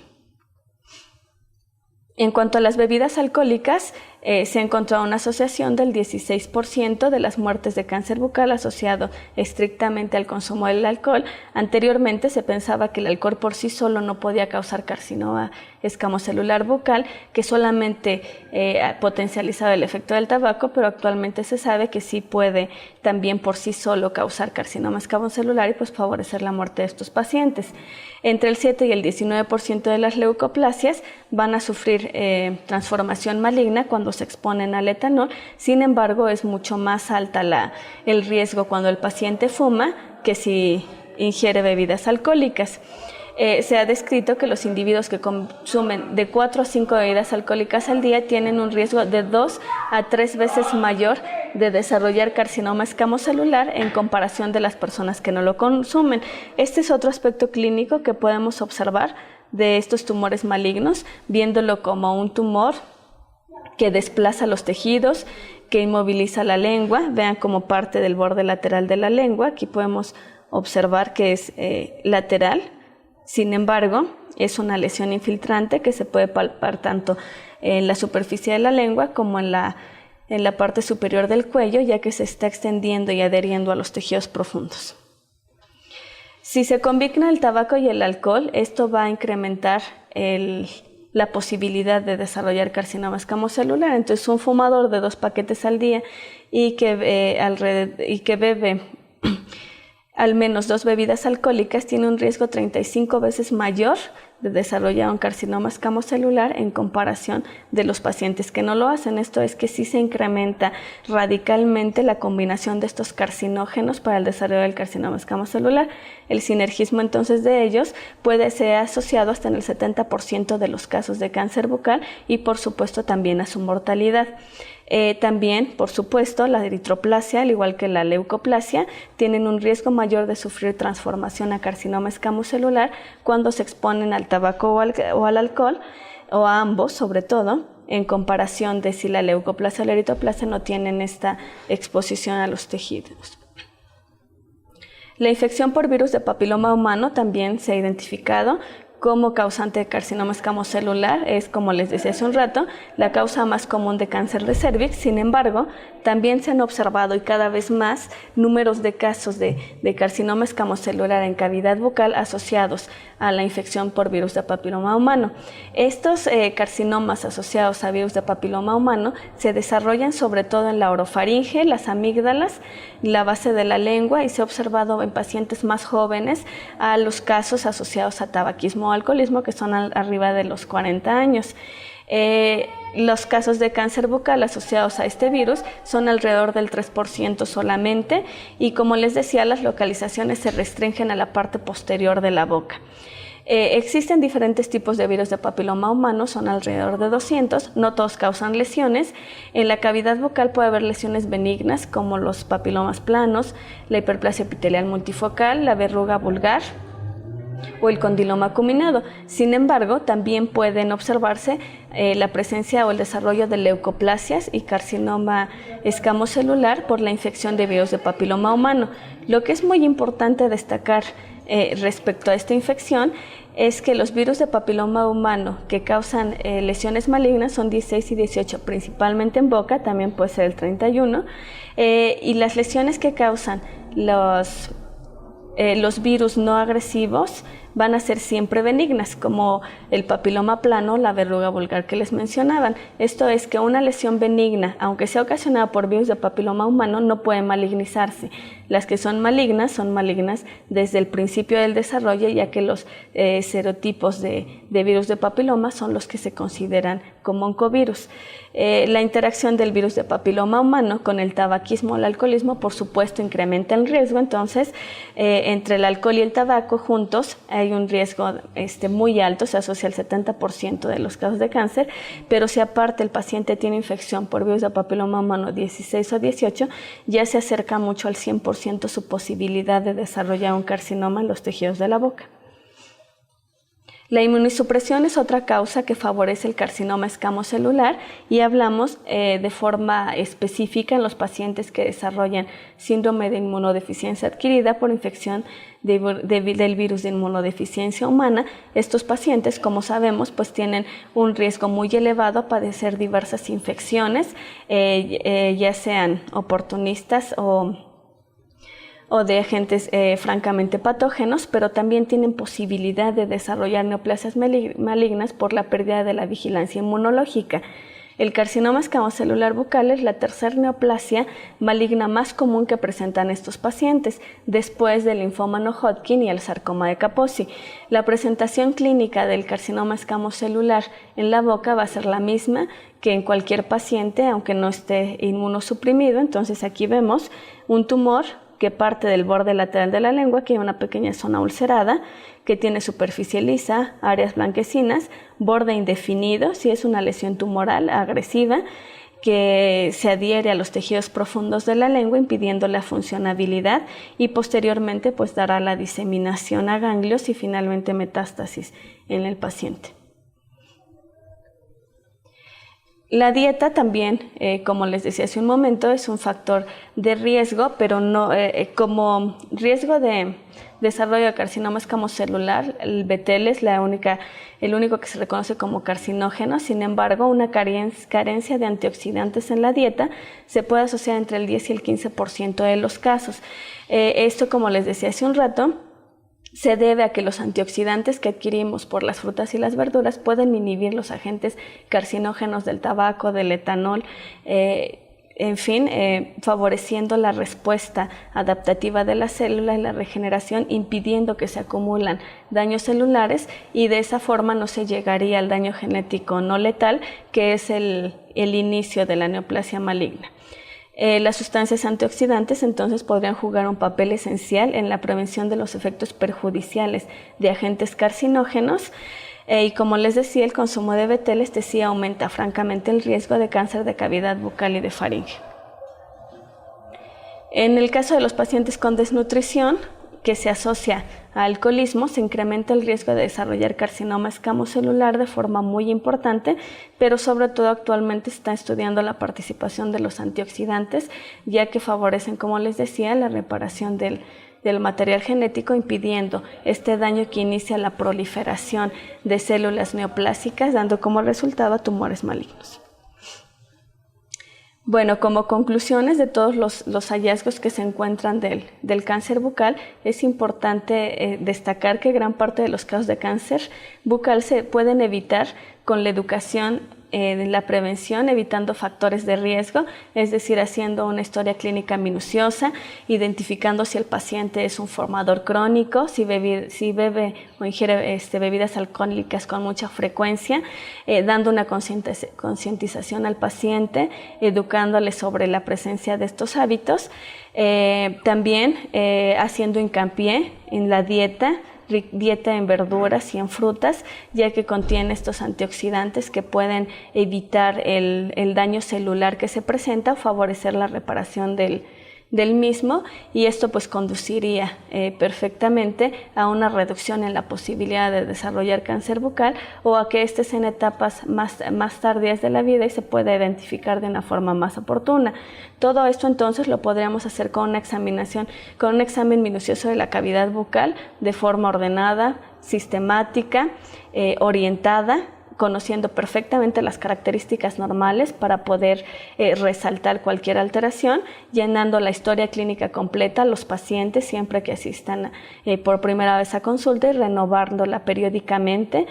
En cuanto a las bebidas alcohólicas, se ha encontrado una asociación del 16% de las muertes de cáncer bucal asociado estrictamente al consumo del alcohol. Anteriormente se pensaba que el alcohol por sí solo no podía causar carcinoma escamocelular bucal, que solamente potencializaba el efecto del tabaco, pero actualmente se sabe que sí puede también por sí solo causar carcinoma escamocelular y pues favorecer la muerte de estos pacientes. Entre el 7 y el 19% de las leucoplasias van a sufrir transformación maligna cuando se exponen al etanol. Sin embargo, es mucho más alta el riesgo cuando el paciente fuma que si ingiere bebidas alcohólicas. Se ha descrito que los individuos que consumen de 4 a 5 bebidas alcohólicas al día tienen un riesgo de 2 a 3 veces mayor de desarrollar carcinoma escamocelular en comparación de las personas que no lo consumen. Este es otro aspecto clínico que podemos observar de estos tumores malignos, viéndolo como un tumor que desplaza los tejidos, que inmoviliza la lengua. Vean como parte del borde lateral de la lengua. Aquí podemos observar que es lateral. Sin embargo, es una lesión infiltrante que se puede palpar tanto en la superficie de la lengua como en la parte superior del cuello, ya que se está extendiendo y adheriendo a los tejidos profundos. Si se combina el tabaco y el alcohol, esto va a incrementar la posibilidad de desarrollar carcinoma escamocelular. Entonces, un fumador de 2 paquetes al día y que bebe al menos 2 bebidas alcohólicas tiene un riesgo 35 veces mayor de desarrollar un carcinoma escamocelular en comparación de los pacientes que no lo hacen. Esto es que sí se incrementa radicalmente la combinación de estos carcinógenos para el desarrollo del carcinoma escamocelular. El sinergismo entonces de ellos puede ser asociado hasta en el 70% de los casos de cáncer bucal y por supuesto también a su mortalidad. También, por supuesto, la eritroplasia, al igual que la leucoplasia, tienen un riesgo mayor de sufrir transformación a carcinoma escamocelular cuando se exponen al tabaco o al alcohol, o a ambos sobre todo, en comparación de si la leucoplasia o la eritroplasia no tienen esta exposición a los tejidos. La infección por virus de papiloma humano también se ha identificado como causante de carcinoma escamocelular. Es, como les decía hace un rato, la causa más común de cáncer de cérvix. Sin embargo, también se han observado y cada vez más números de casos de carcinoma escamocelular en cavidad bucal asociados a la infección por virus de papiloma humano. Estos carcinomas asociados a virus de papiloma humano se desarrollan sobre todo en la orofaringe, las amígdalas, la base de la lengua, y se ha observado en pacientes más jóvenes a los casos asociados a tabaquismo o alcoholismo, que son arriba de los 40 años. Los casos de cáncer bucal asociados a este virus son alrededor del 3% solamente, y como les decía, las localizaciones se restringen a la parte posterior de la boca. Existen diferentes tipos de virus de papiloma humano, son alrededor de 200, no todos causan lesiones. En la cavidad bucal puede haber lesiones benignas como los papilomas planos, la hiperplasia epitelial multifocal, la verruga vulgar o el condiloma acuminado. Sin embargo, también pueden observarse la presencia o el desarrollo de leucoplasias y carcinoma escamocelular por la infección de virus de papiloma humano. Lo que es muy importante destacar respecto a esta infección es que los virus de papiloma humano que causan lesiones malignas son 16 y 18, principalmente en boca, también puede ser el 31, y las lesiones que causan los virus no agresivos van a ser siempre benignas, como el papiloma plano, la verruga vulgar que les mencionaban. Esto es que una lesión benigna, aunque sea ocasionada por virus de papiloma humano, no puede malignizarse. Las que son malignas desde el principio del desarrollo, ya que los serotipos de virus de papiloma son los que se consideran como oncovirus. La interacción del virus de papiloma humano con el tabaquismo o el alcoholismo, por supuesto, incrementa el riesgo. Entonces, entre el alcohol y el tabaco juntos hay un riesgo muy alto, se asocia al 70% de los casos de cáncer, pero si aparte el paciente tiene infección por virus de papiloma humano 16 o 18, ya se acerca mucho al 100% su posibilidad de desarrollar un carcinoma en los tejidos de la boca. La inmunosupresión es otra causa que favorece el carcinoma escamocelular, y hablamos de forma específica en los pacientes que desarrollan síndrome de inmunodeficiencia adquirida por infección del virus de inmunodeficiencia humana. Estos pacientes, como sabemos, pues tienen un riesgo muy elevado a padecer diversas infecciones, ya sean oportunistas o de agentes francamente patógenos, pero también tienen posibilidad de desarrollar neoplasias malignas por la pérdida de la vigilancia inmunológica. El carcinoma escamocelular bucal es la tercera neoplasia maligna más común que presentan estos pacientes, después del linfoma no-Hodgkin y el sarcoma de Kaposi. La presentación clínica del carcinoma escamocelular en la boca va a ser la misma que en cualquier paciente, aunque no esté inmunosuprimido. Entonces aquí vemos un tumor que parte del borde lateral de la lengua, que hay una pequeña zona ulcerada, que tiene superficie lisa, áreas blanquecinas, borde indefinido, si es una lesión tumoral agresiva, que se adhiere a los tejidos profundos de la lengua, impidiendo la funcionabilidad, y posteriormente pues dará la diseminación a ganglios y finalmente metástasis en el paciente. La dieta también, como les decía hace un momento, es un factor de riesgo, pero no como riesgo de desarrollo de carcinoma escamocelular. El betel es el único que se reconoce como carcinógeno. Sin embargo, una carencia de antioxidantes en la dieta se puede asociar entre el 10 y el 15% de los casos. Esto, como les decía hace un rato, se debe a que los antioxidantes que adquirimos por las frutas y las verduras pueden inhibir los agentes carcinógenos del tabaco, del etanol, favoreciendo la respuesta adaptativa de la célula y la regeneración, impidiendo que se acumulan daños celulares, y de esa forma no se llegaría al daño genético no letal, que es el inicio de la neoplasia maligna. Las sustancias antioxidantes entonces podrían jugar un papel esencial en la prevención de los efectos perjudiciales de agentes carcinógenos, y como les decía, el consumo de betel sí aumenta francamente el riesgo de cáncer de cavidad bucal y de faringe. En el caso de los pacientes con desnutrición, que se asocia a alcoholismo, se incrementa el riesgo de desarrollar carcinoma escamocelular de forma muy importante, pero sobre todo actualmente se está estudiando la participación de los antioxidantes, ya que favorecen, como les decía, la reparación del del material genético, impidiendo este daño que inicia la proliferación de células neoplásicas, dando como resultado a tumores malignos. Bueno, como conclusiones de todos los hallazgos que se encuentran del cáncer bucal, es importante destacar que gran parte de los casos de cáncer bucal se pueden evitar con la educación de la prevención, evitando factores de riesgo, es decir, haciendo una historia clínica minuciosa, identificando si el paciente es un fumador crónico, si bebe o ingiere bebidas alcohólicas con mucha frecuencia, dando una concientización al paciente, educándole sobre la presencia de estos hábitos, también haciendo hincapié en la dieta en verduras y en frutas, ya que contiene estos antioxidantes que pueden evitar el daño celular que se presenta o favorecer la reparación del mismo, y esto pues conduciría perfectamente a una reducción en la posibilidad de desarrollar cáncer bucal o a que esté en etapas más tardías de la vida y se pueda identificar de una forma más oportuna. Todo esto entonces lo podríamos hacer con una examinación, con un examen minucioso de la cavidad bucal de forma ordenada, sistemática, orientada, conociendo perfectamente las características normales para poder resaltar cualquier alteración, llenando la historia clínica completa a los pacientes siempre que asistan por primera vez a consulta y renovándola periódicamente.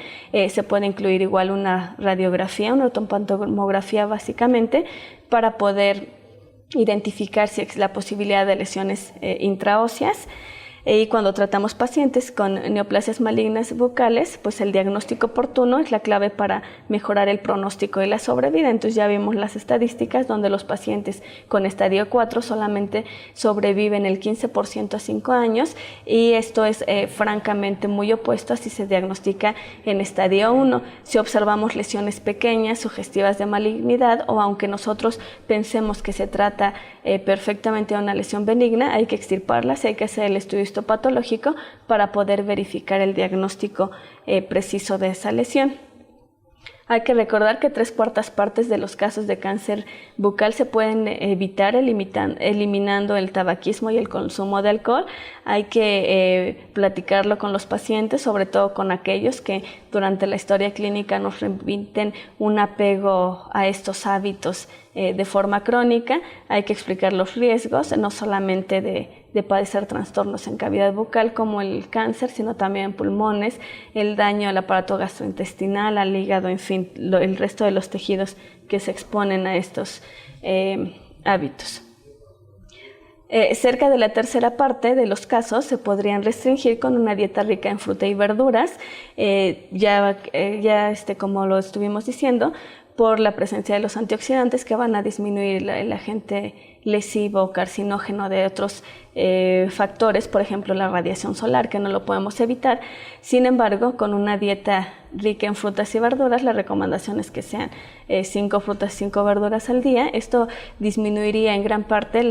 Se puede incluir igual una radiografía, una ortopantomografía básicamente, para poder identificar si existe la posibilidad de lesiones intraóseas. Y cuando tratamos pacientes con neoplasias malignas bucales, pues el diagnóstico oportuno es la clave para mejorar el pronóstico y la sobrevida. Entonces ya vimos las estadísticas donde los pacientes con estadio 4 solamente sobreviven el 15% a 5 años, y esto es francamente muy opuesto a si se diagnostica en estadio 1. Si observamos lesiones pequeñas, sugestivas de malignidad, o aunque nosotros pensemos que se trata perfectamente de una lesión benigna, hay que extirparlas y hay que hacer el estudio patológico para poder verificar el diagnóstico preciso de esa lesión. Hay que recordar que 3/4 partes de los casos de cáncer bucal se pueden evitar eliminando el tabaquismo y el consumo de alcohol. Hay que platicarlo con los pacientes, sobre todo con aquellos que durante la historia clínica nos remiten un apego a estos hábitos de forma crónica. Hay que explicar los riesgos, no solamente de padecer trastornos en cavidad bucal como el cáncer, sino también pulmones, el daño al aparato gastrointestinal, al hígado, en fin, el resto de los tejidos que se exponen a estos hábitos. Cerca de la 1/3 parte de los casos se podrían restringir con una dieta rica en fruta y verduras, como lo estuvimos diciendo, por la presencia de los antioxidantes que van a disminuir el agente lesivo o carcinógeno de otros factores, por ejemplo la radiación solar, que no lo podemos evitar. Sin embargo, con una dieta rica en frutas y verduras, la recomendación es que sean 5 frutas y 5 verduras al día. Esto disminuiría en gran parte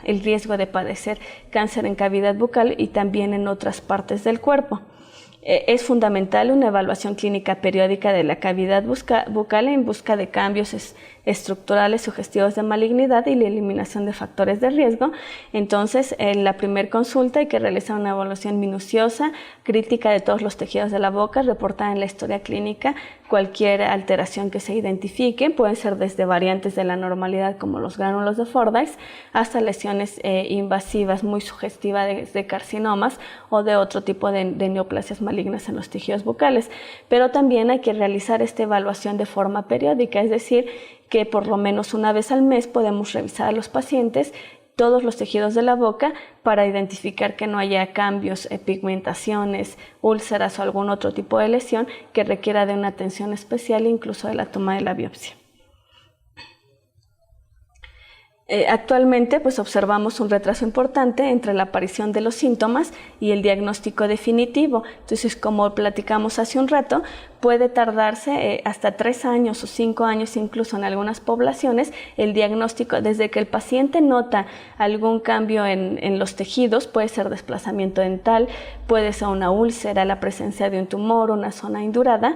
el riesgo de padecer cáncer en cavidad bucal y también en otras partes del cuerpo. Es fundamental una evaluación clínica periódica de la cavidad bucal en busca de cambios estructurales sugestivos de malignidad y la eliminación de factores de riesgo. Entonces, en la primera consulta hay que realizar una evaluación minuciosa, crítica de todos los tejidos de la boca, reportar en la historia clínica cualquier alteración que se identifique. Pueden ser desde variantes de la normalidad como los gránulos de Fordyce hasta lesiones invasivas muy sugestivas de carcinomas o de otro tipo de neoplasias malignas en los tejidos bucales. Pero también hay que realizar esta evaluación de forma periódica, es decir, que por lo menos una vez al mes podemos revisar a los pacientes todos los tejidos de la boca para identificar que no haya cambios, pigmentaciones, úlceras o algún otro tipo de lesión que requiera de una atención especial, incluso de la toma de la biopsia. Actualmente pues observamos un retraso importante entre la aparición de los síntomas y el diagnóstico definitivo. Entonces, como platicamos hace un rato, puede tardarse hasta 3 años o 5 años incluso en algunas poblaciones el diagnóstico, desde que el paciente nota algún cambio en los tejidos, puede ser desplazamiento dental, puede ser una úlcera, la presencia de un tumor, una zona indurada,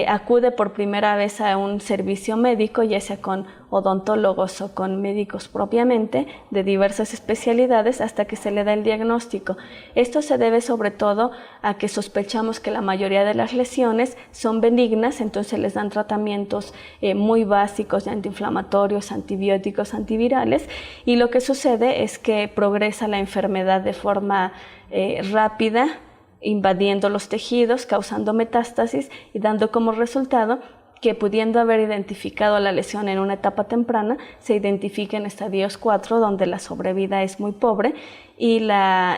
acude por primera vez a un servicio médico, ya sea con odontólogos o con médicos propiamente de diversas especialidades, hasta que se le da el diagnóstico. Esto se debe sobre todo a que sospechamos que la mayoría de las lesiones son benignas, entonces les dan tratamientos muy básicos de antiinflamatorios, antibióticos, antivirales, y lo que sucede es que progresa la enfermedad de forma rápida, invadiendo los tejidos, causando metástasis y dando como resultado que, pudiendo haber identificado la lesión en una etapa temprana, se identifica en estadios 4, donde la sobrevida es muy pobre y la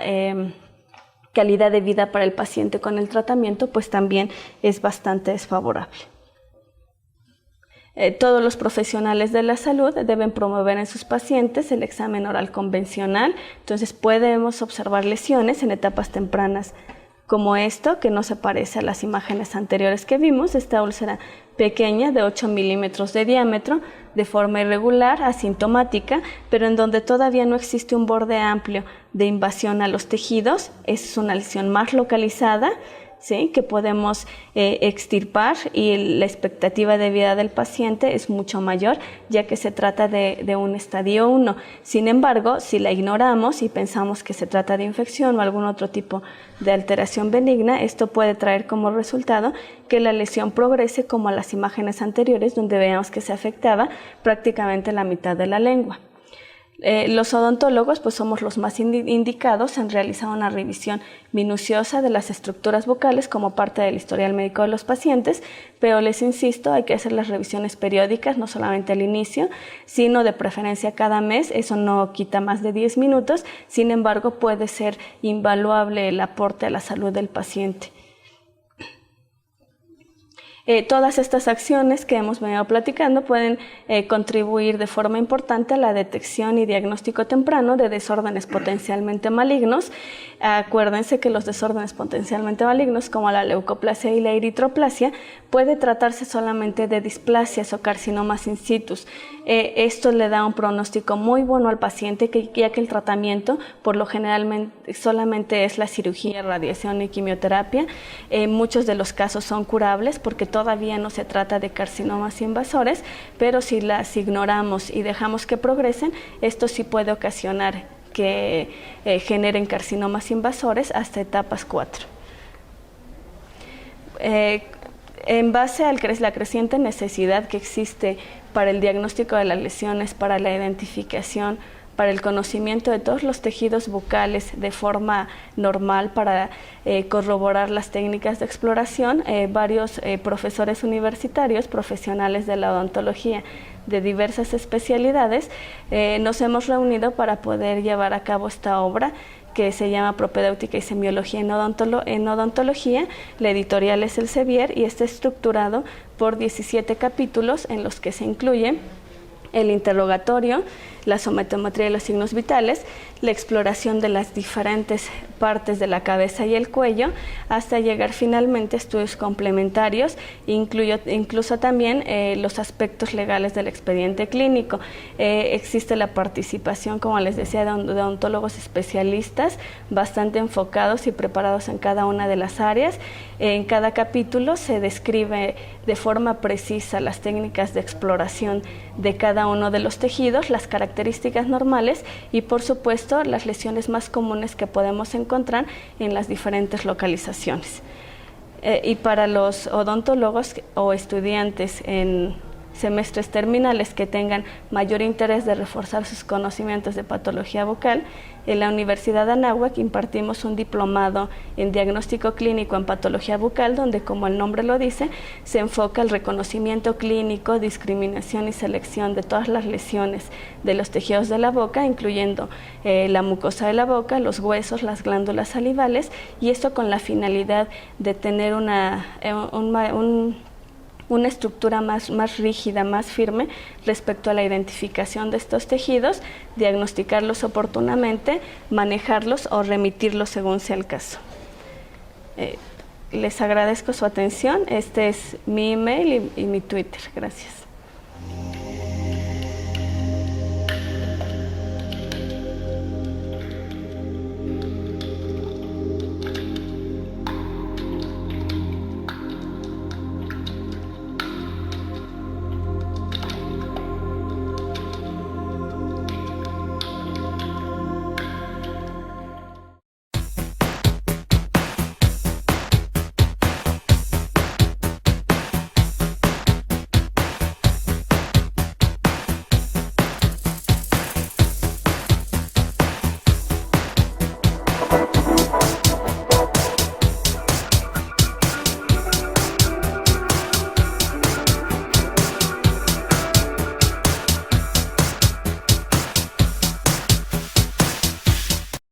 calidad de vida para el paciente con el tratamiento pues también es bastante desfavorable. Todos los profesionales de la salud deben promover en sus pacientes el examen oral convencional, entonces podemos observar lesiones en etapas tempranas como esto, que no se parece a las imágenes anteriores que vimos, esta úlcera pequeña de 8 milímetros de diámetro, de forma irregular, asintomática, pero en donde todavía no existe un borde amplio de invasión a los tejidos. Es una lesión más localizada, ¿sí?, que podemos extirpar, y la expectativa de vida del paciente es mucho mayor, ya que se trata de un estadio 1. Sin embargo, si la ignoramos y pensamos que se trata de infección o algún otro tipo de alteración benigna, esto puede traer como resultado que la lesión progrese como a las imágenes anteriores, donde veamos que se afectaba prácticamente la mitad de la lengua. Los odontólogos pues somos los más indicados en realizar una revisión minuciosa de las estructuras bucales como parte del historial médico de los pacientes, pero les insisto, hay que hacer las revisiones periódicas, no solamente al inicio, sino de preferencia cada mes. Eso no quita más de 10 minutos, sin embargo puede ser invaluable el aporte a la salud del paciente. Todas estas acciones que hemos venido platicando pueden contribuir de forma importante a la detección y diagnóstico temprano de desórdenes potencialmente malignos. Acuérdense que los desórdenes potencialmente malignos, como la leucoplasia y la eritroplasia, puede tratarse solamente de displasias o carcinomas in situ. Esto le da un pronóstico muy bueno al paciente, ya que el tratamiento por lo general solamente es la cirugía, radiación y quimioterapia. Muchos de los casos son curables porque todavía no se trata de carcinomas invasores, pero si las ignoramos y dejamos que progresen, esto sí puede ocasionar que generen carcinomas invasores hasta etapas 4. En base a la creciente necesidad que existe para el diagnóstico de las lesiones, para la identificación, para el conocimiento de todos los tejidos bucales de forma normal, para corroborar las técnicas de exploración, varios profesores universitarios, profesionales de la odontología de diversas especialidades, nos hemos reunido para poder llevar a cabo esta obra que se llama Propedéutica y Semiología en Odontología. La editorial es Elsevier y está estructurado por 17 capítulos en los que se incluye el interrogatorio, la somatometría de los signos vitales, la exploración de las diferentes partes de la cabeza y el cuello, hasta llegar finalmente a estudios complementarios, incluso también los aspectos legales del expediente clínico. Existe la participación, como les decía, de odontólogos especialistas bastante enfocados y preparados en cada una de las áreas. En cada capítulo se describe de forma precisa las técnicas de exploración de cada uno de los tejidos, las características normales y, por supuesto, las lesiones más comunes que podemos encontrar en las diferentes localizaciones. Y para los odontólogos o estudiantes en semestres terminales que tengan mayor interés de reforzar sus conocimientos de patología bucal, en la Universidad de Anáhuac impartimos un diplomado en diagnóstico clínico en patología bucal, donde, como el nombre lo dice, se enfoca el reconocimiento clínico, discriminación y selección de todas las lesiones de los tejidos de la boca, incluyendo la mucosa de la boca, los huesos, las glándulas salivales, y esto con la finalidad de tener una estructura más rígida, más firme respecto a la identificación de estos tejidos, diagnosticarlos oportunamente, manejarlos o remitirlos según sea el caso. Les agradezco su atención. Este es mi email y mi Twitter. Gracias.